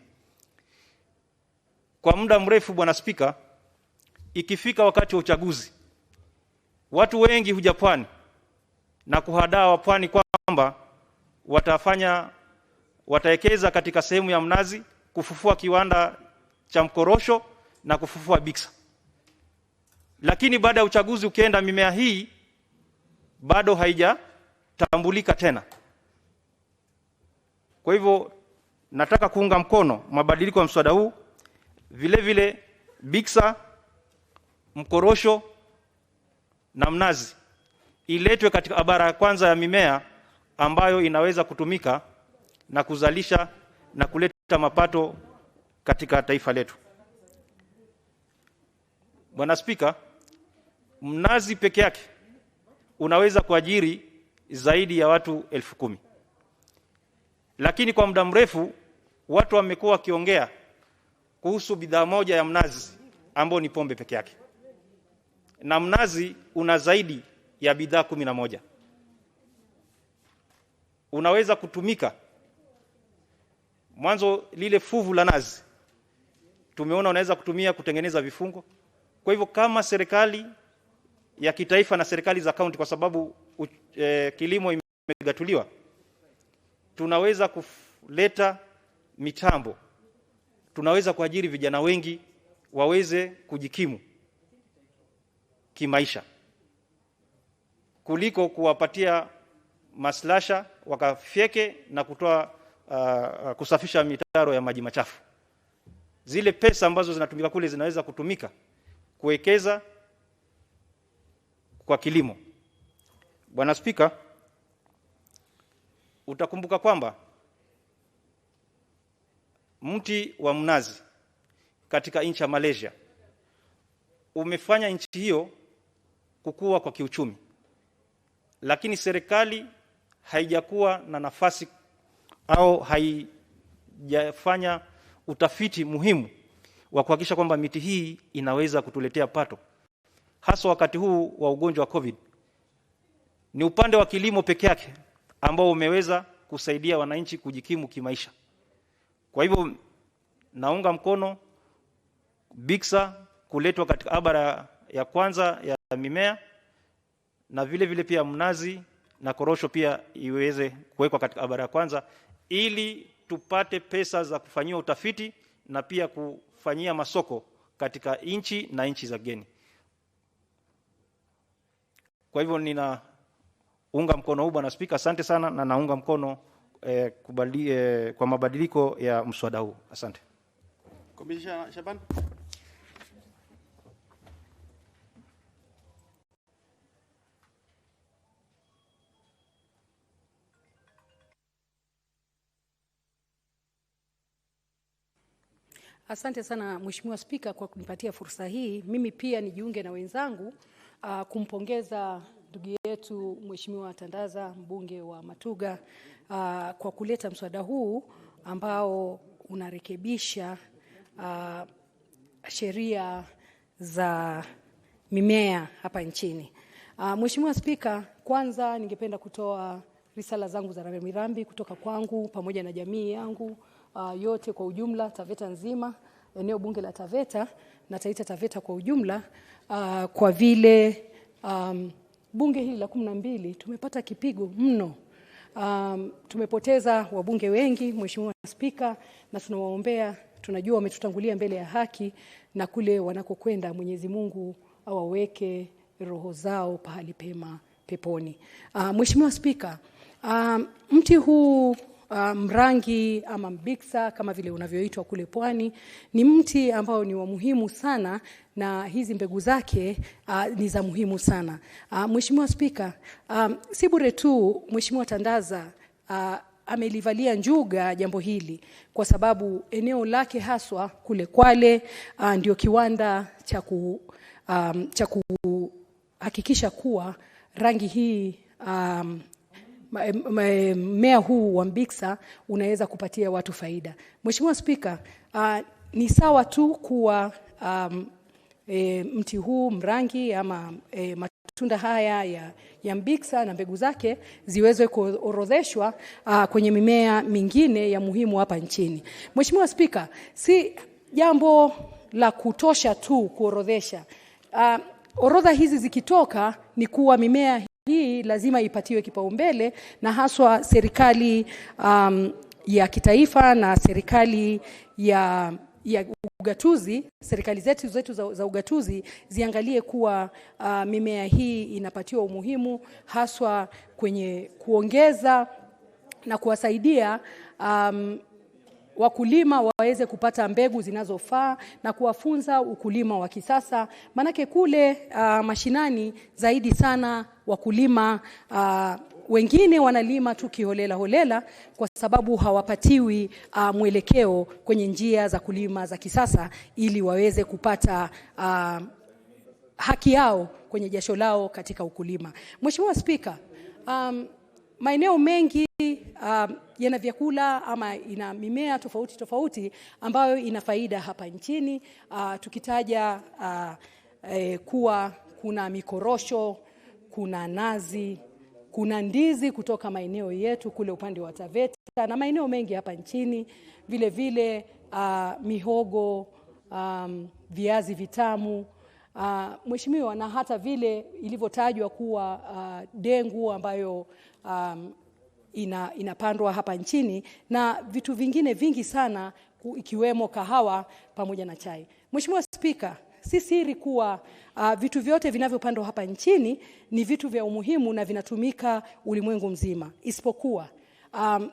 Kwa muda mrefu Bwana Spika, ikifika wakati wa uchaguzi, watu wengi huja Pwani na kuhadaa wa Pwani kwamba wataekeza katika sehemu ya mnazi, kufufua kiwanda cha mkorosho na kufufua biksa. Lakini baada ya uchaguzi ukienda, mimea hii bado haijatambulika tena. Kwa hivyo nataka kuunga mkono mabadiliko ya mswada huu. Vile vile biksa, mkorosho na mnazi iletwe katika abara ya kwanza ya mimea ambayo inaweza kutumika na kuzalisha na kuleta mapato katika taifa letu. Bwana Spika, mnazi peke yake unaweza kuajiri zaidi ya watu 10,000. Lakini kwa muda mrefu watu wamekuwa wakiongea kuhusu bidhaa moja ya mnazi ambao ni pombe peke yake. Na mnazi una zaidi ya bidhaa 11. Unaweza kutumika. Mwanzo lile fuvu la nazi tumeona unaweza kutumia kutengeneza vifungo. Kwa hivyo kama serikali ya kitaifa na serikali za kaunti, kwa sababu kilimo imegatuliwa, tunaweza kuleta mitambo, tunaweza kuajiri vijana wengi waweze kujikimu kimaisha, kuliko kuwapatia maslasha wakafyeke na kutoa kusafisha mitaro ya maji machafu. Zile pesa ambazo zinatumika kule zinaweza kutumika kuwekeza kwa kilimo. Bwana Spika, utakumbuka kwamba mti wa mnazi katika nchi ya Malaysia umefanya nchi hiyo kukua kwa kiuchumi, lakini serikali haijakuwa na nafasi au haijafanya utafiti muhimu wa kuhakikisha kwamba miti hii inaweza kutuletea pato, hasa wakati huu wa ugonjwa wa COVID. Ni upande wa kilimo peke yake ambao umeweza kusaidia wananchi kujikimu kimaisha. Kwa hivyo naunga mkono Biksa kuletwa katika abara ya kwanza ya mimea, na vile vile pia mnazi na korosho pia iweze kuwekwa katika abara ya kwanza, ili tupate pesa za kufanyia utafiti na pia kufanyia masoko katika nchi na nchi za geni. Kwa hivyo ninaunga mkono huu Bwana Spika. Asante sana, na naunga mkono kwa mabadiliko ya mswada huu. Asante. Commissioner Shaban. Asante sana Mheshimiwa Spika kwa kunipatia fursa hii. Mimi pia nijiunge na wenzangu kumpongeza ndugu yetu Mheshimiwa Tandaza, mbunge wa Matuga, kwa kuleta mswada huu ambao unarekebisha sheria za mimea hapa nchini. Mheshimiwa Spika, kwanza ningependa kutoa risala zangu za rambirambi kutoka kwangu pamoja na jamii yangu yote kwa ujumla, Taveta nzima, eneo bunge la Taveta na Taita Taveta kwa ujumla, kwa vile bunge hili la 12 tumepata kipigo mno. Tumepoteza wabunge wengi Mheshimiwa Spika, na tunawaombea, tunajua wametutangulia mbele ya haki, na kule wanakokwenda Mwenyezi Mungu awaweke roho zao pahali pema peponi. Mheshimiwa Spika, mti huu mrangi ama mbiksa kama vile unavyoitwa kule pwani ni mti ambao ni wa muhimu sana, na hizi mbegu zake ni za muhimu sana. Mheshimiwa Spika, si bure tu Mheshimiwa Tandaza amelivalia njuga jambo hili, kwa sababu eneo lake haswa kule Kwale ndio kiwanda cha kuhakikisha kuwa rangi hii mmea huu wa mbiksa unaweza kupatia watu faida. Mheshimiwa Spika, ni sawa tu kuwa mti huu mrangi ama matunda haya ya mbiksa na mbegu zake ziweze kuorodheshwa kwenye mimea mingine ya muhimu hapa nchini. Mheshimiwa Spika, si jambo la kutosha tu kuorodhesha. Orodha hizi zikitoka ni kuwa mimea hii lazima ipatiwe kipaumbele, na haswa serikali ya kitaifa na serikali ya ugatuzi, serikali zetu za ugatuzi ziangalie kuwa mimea hii inapatiwa umuhimu, haswa kwenye kuongeza na kuwasaidia wakulima waweze kupata mbegu zinazofaa na kuwafunza ukulima wa kisasa. Manake kule mashinani zaidi sana wakulima wengine wanalima tu kiholela holela, kwa sababu hawapatiwi mwelekeo kwenye njia za kulima za kisasa ili waweze kupata haki yao kwenye jasho lao katika ukulima. Mheshimiwa Spika, maeneo mengi yana vyakula ama ina mimea tofauti tofauti ambayo ina faida hapa nchini. Tukitaja kuwa kuna mikorosho, kuna nazi, kuna ndizi kutoka maeneo yetu kule upande wa Taveta na maeneo mengi hapa nchini, vile vile mihogo, viazi vitamu, Mheshimiwa, na hata vile ilivyotajwa kuwa dengu ambayo inapandwa hapa nchini na vitu vingine vingi sana ikiwemo kahawa pamoja na chai. Mheshimiwa Spika, si siri kuwa vitu vyote vinavyopandwa hapa nchini ni vitu vya umuhimu na vinatumika ulimwengu mzima, isipokuwa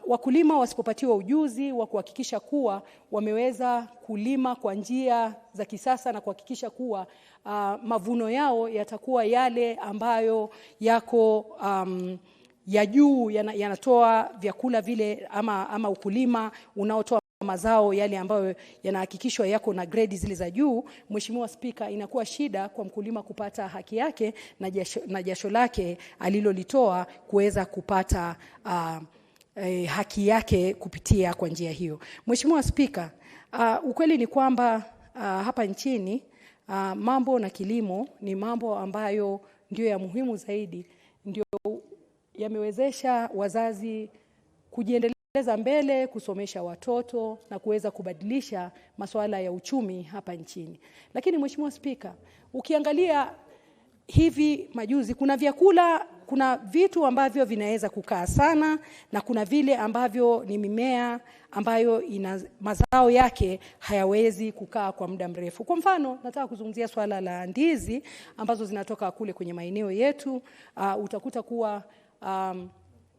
wakulima wasipopatiwa ujuzi wa kuhakikisha kuwa wameweza kulima kwa njia za kisasa na kuhakikisha kuwa mavuno yao yatakuwa yale ambayo yako ya juu, yanatoa vyakula vile ama ukulima unaotoa mazao yale ambayo yanahakikishwa yako na grade zile za juu. Mheshimiwa Spika, inakuwa shida kwa mkulima kupata haki yake na jasho lake alilolitoa kuweza kupata haki yake kupitia kwa njia hiyo. Mheshimiwa Spika, ukweli ni kwamba hapa nchini mambo na kilimo ni mambo ambayo ndio ya muhimu zaidi, ndio yamewezesha wazazi kujiendeleza mbele, kusomesha watoto na kuweza kubadilisha masuala ya uchumi hapa nchini. Lakini Mheshimiwa Spika, ukiangalia hivi majuzi kuna vyakula, kuna vitu ambavyo vinaweza kukaa sana na kuna vile ambavyo ni mimea ambayo ina mazao yake hayawezi kukaa kwa muda mrefu. Kwa mfano, nataka kuzungumzia swala la ndizi ambazo zinatoka kule kwenye maeneo yetu. Utakuta kuwa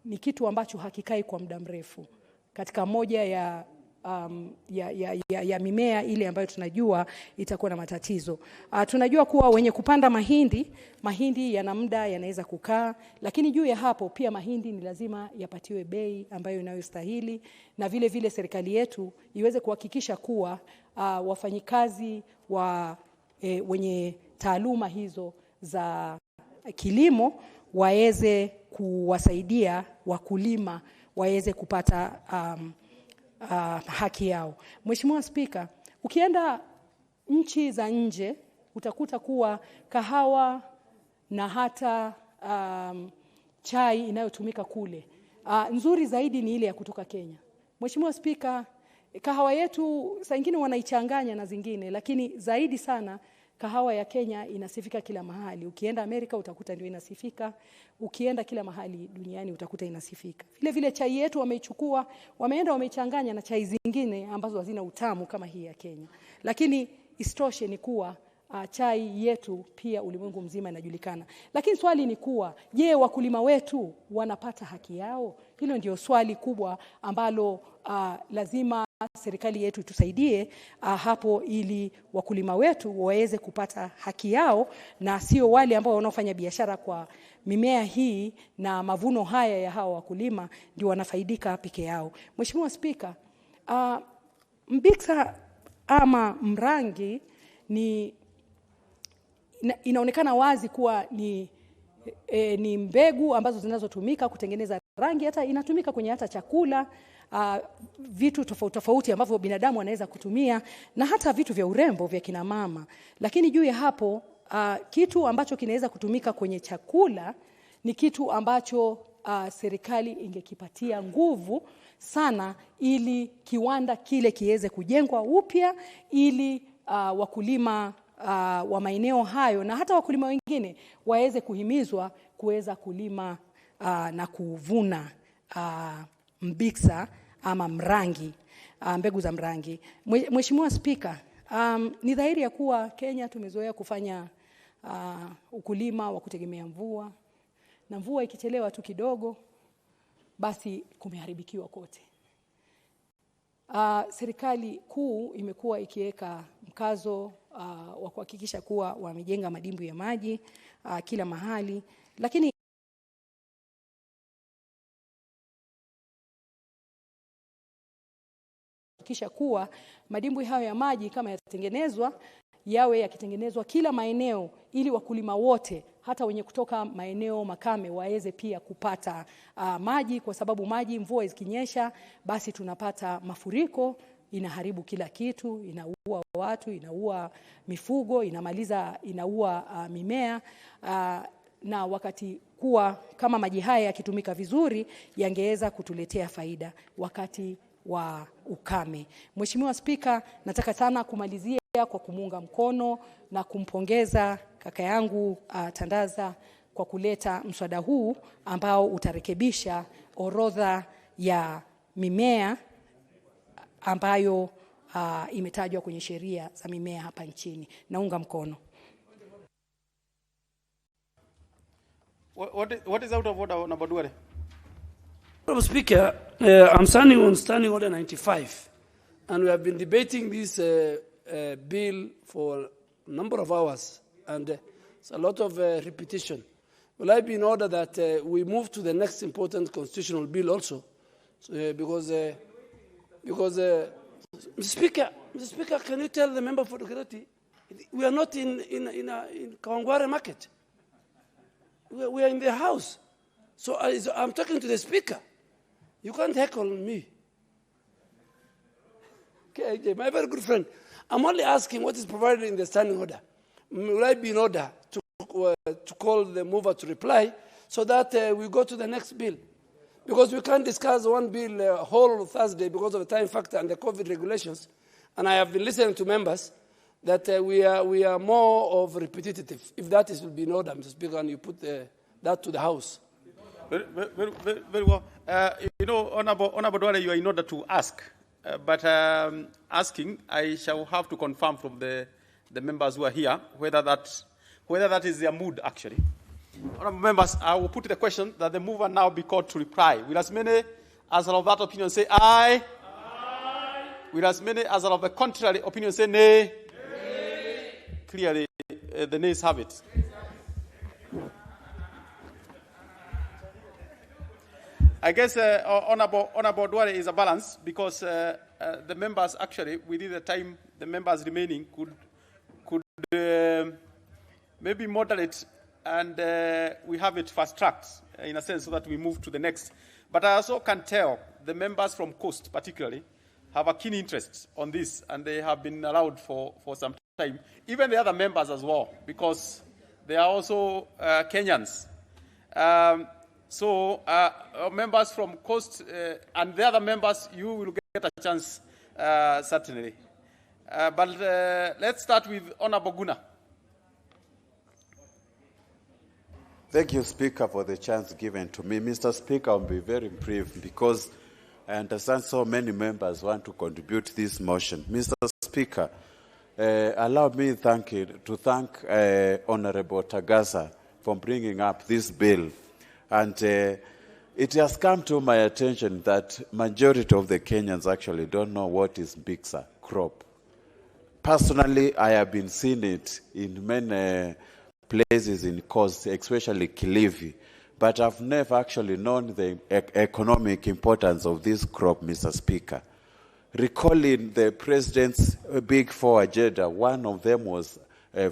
ni kitu ambacho hakikai kwa muda mrefu katika moja ya mimea ile ambayo tunajua itakuwa na matatizo. Tunajua kuwa wenye kupanda mahindi yana muda yanaweza kukaa, lakini juu ya hapo pia mahindi ni lazima yapatiwe bei ambayo inayostahili, na vile vile serikali yetu iweze kuhakikisha kuwa wafanyikazi wenye taaluma hizo za kilimo waweze kuwasaidia wakulima waweze kupata haki yao. Mheshimiwa Spika, ukienda nchi za nje utakuta kuwa kahawa na hata chai inayotumika kule nzuri zaidi ni ile ya kutoka Kenya. Mheshimiwa Spika, kahawa yetu saa nyingine wanaichanganya na zingine, lakini zaidi sana kahawa ya Kenya inasifika kila mahali. Ukienda Amerika utakuta ndio inasifika, ukienda kila mahali duniani utakuta inasifika. Vile vile chai yetu wameichukua, wameichanganya na chai zingine ambazo hazina utamu kama hii ya Kenya. Lakini istoshe ni kuwa chai yetu pia ulimwengu mzima inajulikana. Lakini swali ni kuwa, je, wakulima wetu wanapata haki yao? Hilo ndio swali kubwa ambalo lazima serikali yetu tusaidie hapo, ili wakulima wetu waweze kupata haki yao na sio wale ambao wanaofanya biashara kwa mimea hii na mavuno haya ya hawa wakulima ndio wanafaidika peke yao. Mheshimiwa Spika, mbiksa ama mrangi inaonekana wazi kuwa ni mbegu ambazo zinazotumika kutengeneza rangi, hata inatumika kwenye hata chakula, vitu tofauti tofauti ambavyo binadamu wanaweza kutumia na hata vitu vya urembo vya kina mama. Lakini juu ya hapo kitu ambacho kinaweza kutumika kwenye chakula ni kitu ambacho serikali ingekipatia nguvu sana, ili kiwanda kile kiweze kujengwa upya, ili wakulima wa maeneo hayo na hata wakulima wengine waweze kuhimizwa kuweza kulima na kuvuna mbiksa ama mrangi, mbegu za mrangi. Mheshimiwa Spika, ni dhahiri ya kuwa Kenya tumezoea kufanya ukulima wa kutegemea mvua, na mvua ikichelewa tu kidogo basi kumeharibikiwa kote. Serikali kuu imekuwa ikiweka mkazo wa kuhakikisha kuwa wamejenga madimbu ya maji kila mahali, lakini kisha kuwa madimbu hayo ya maji kama yatengenezwa yawe yakitengenezwa kila maeneo ili wakulima wote hata wenye kutoka maeneo makame waweze pia kupata maji, kwa sababu maji, mvua ikinyesha basi tunapata mafuriko, inaharibu kila kitu, inaua watu, inaua mifugo, inaua mimea, na wakati kuwa kama maji haya yakitumika vizuri yangeweza kutuletea faida wakati wa ukame. Mheshimiwa Spika, nataka sana kumalizia kwa kumuunga mkono na kumpongeza kaka yangu Tandaza kwa kuleta mswada huu ambao utarekebisha orodha ya mimea ambayo imetajwa kwenye sheria za mimea hapa nchini. Naunga mkono. What is out of order, Honorable Duale? Mr. Speaker, I'm standing on Standing Order 95, and we have been debating this bill for a number of hours, and it's a lot of repetition. Will I be in order that we move to the next important constitutional bill also? Because Mr. Speaker, can you tell the member for the Kirati, we are not in Kawangware market. We are in the house. So I'm talking to the Speaker. You can't heckle me. Okay, my very good friend, I'm only asking what is provided in the standing order. Will I be in order to call the mover to reply so that we go to the next bill? Because we can't discuss one bill whole Thursday because of the time factor and the COVID regulations. And I have been listening to members that we are more of repetitive. If that is will be in order, Mr. Speaker, and you put that to the House. Very well. Honorable Duale, you are in order to ask. But asking, I shall have to confirm from the members who are here whether that is their mood, actually. Honorable members, I will put the question that the mover now be called to reply. Will as many as are of that opinion say aye? Aye. Will as many as are of the contrary opinion say nay? Nay. Clearly, the nays have it. I guess Honorable Duale is a balance because the members actually, within the time the members remaining, could maybe moderate and we have it fast-tracked in a sense so that we move to the next. But I also can tell the members from Coast particularly have a keen interest on this, and they have been allowed for some time. Even the other members as well, because they are also Kenyans. So members from Coast and the other members, you will get a chance, certainly. But let's start with Honorable Guna. Thank you, Speaker, for the chance given to me. Mr. Speaker, I'll be very brief because I understand so many members want to contribute this motion. Mr. Speaker, allow me to thank Honorable Tagasa for bringing up this bill. And it has come to my attention that majority of the Kenyans actually don't know what is Biksa crop. Personally, I have been seeing it in many places in Coast, especially Kilifi, but I've never actually known the economic importance of this crop, Mr. Speaker. Recalling the President's Big Four agenda, one of them was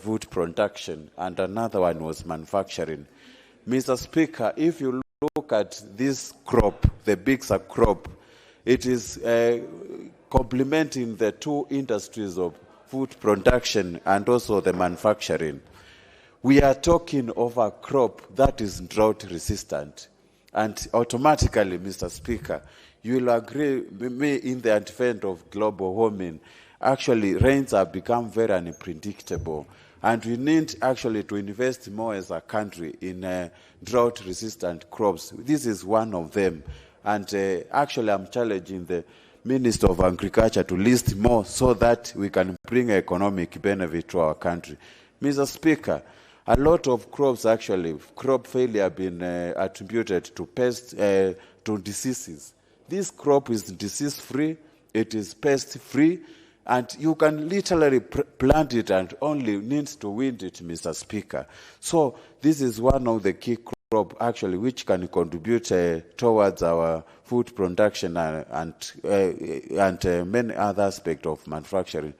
food production and another one was manufacturing. Mr. Speaker, if you look at this crop, the Biksa crop, it is complementing the two industries of food production and also the manufacturing. We are talking of a crop that is drought resistant. And automatically, Mr. Speaker, you will agree with me in the advent of global warming, actually rains have become very unpredictable. And we need actually to invest more as a country in drought-resistant crops. This is one of them. And actually I'm challenging the Minister of Agriculture to list more so that we can bring economic benefit to our country. Mr. Speaker, a lot of crops actually, crop failure have been attributed to pests, to diseases. This crop is disease-free, it is pest-free, and you can literally plant it and only need to weed it, Mr. Speaker. So this is one of the key crop actually which can contribute towards our food production and many other aspects of manufacturing.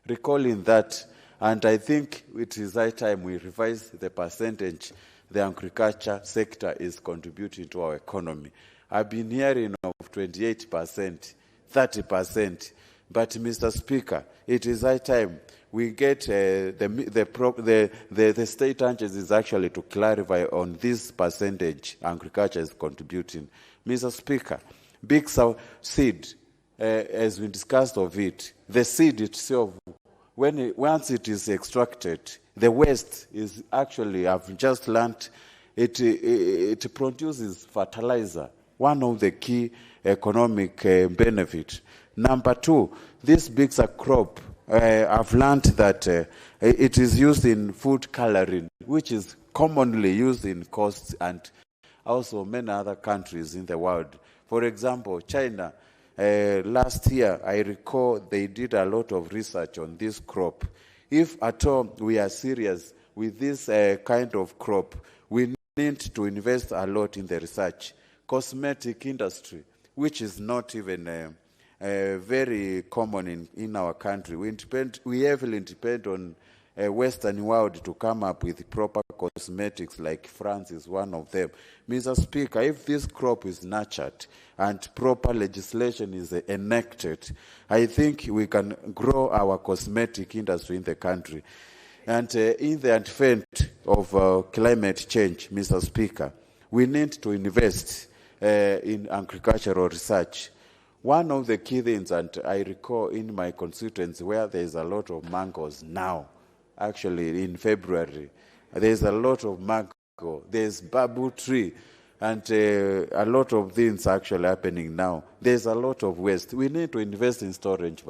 Recalling that And I think it is high time we revise the percentage the agriculture sector is contributing to our economy. I've been hearing of 28%, 30%, but Mr. Speaker, it is high time we get the state agencies actually to clarify on this percentage agriculture is contributing. Mr. Speaker, Big South seed, as we discussed of it, the seed itself, once it is extracted, the waste is actually, I've just learned, it produces fertilizer, one of the key economic benefit. Number two, this big crop, I've learned that it is used in food coloring, which is commonly used in costs and also many other countries in the world. For example, China, last year, I recall they did a lot of research on this crop. If at all we are serious with this kind of crop, we need to invest a lot in the research. Cosmetic industry, which is not even very common in our country. We heavily depend on Western world to come up with proper cosmetics, like France is one of them. Mr. Speaker, if this crop is nurtured and proper legislation is enacted, I think we can grow our cosmetic industry in the country. And in the advent of climate change, Mr. Speaker, we need to invest in agricultural research. One of the key things, and I recall in my constituency where there is a lot of mangoes now, actually in February, there's a lot of mango, there's bamboo tree, and a lot of things actually happening now. There's a lot of waste. We need to invest in storage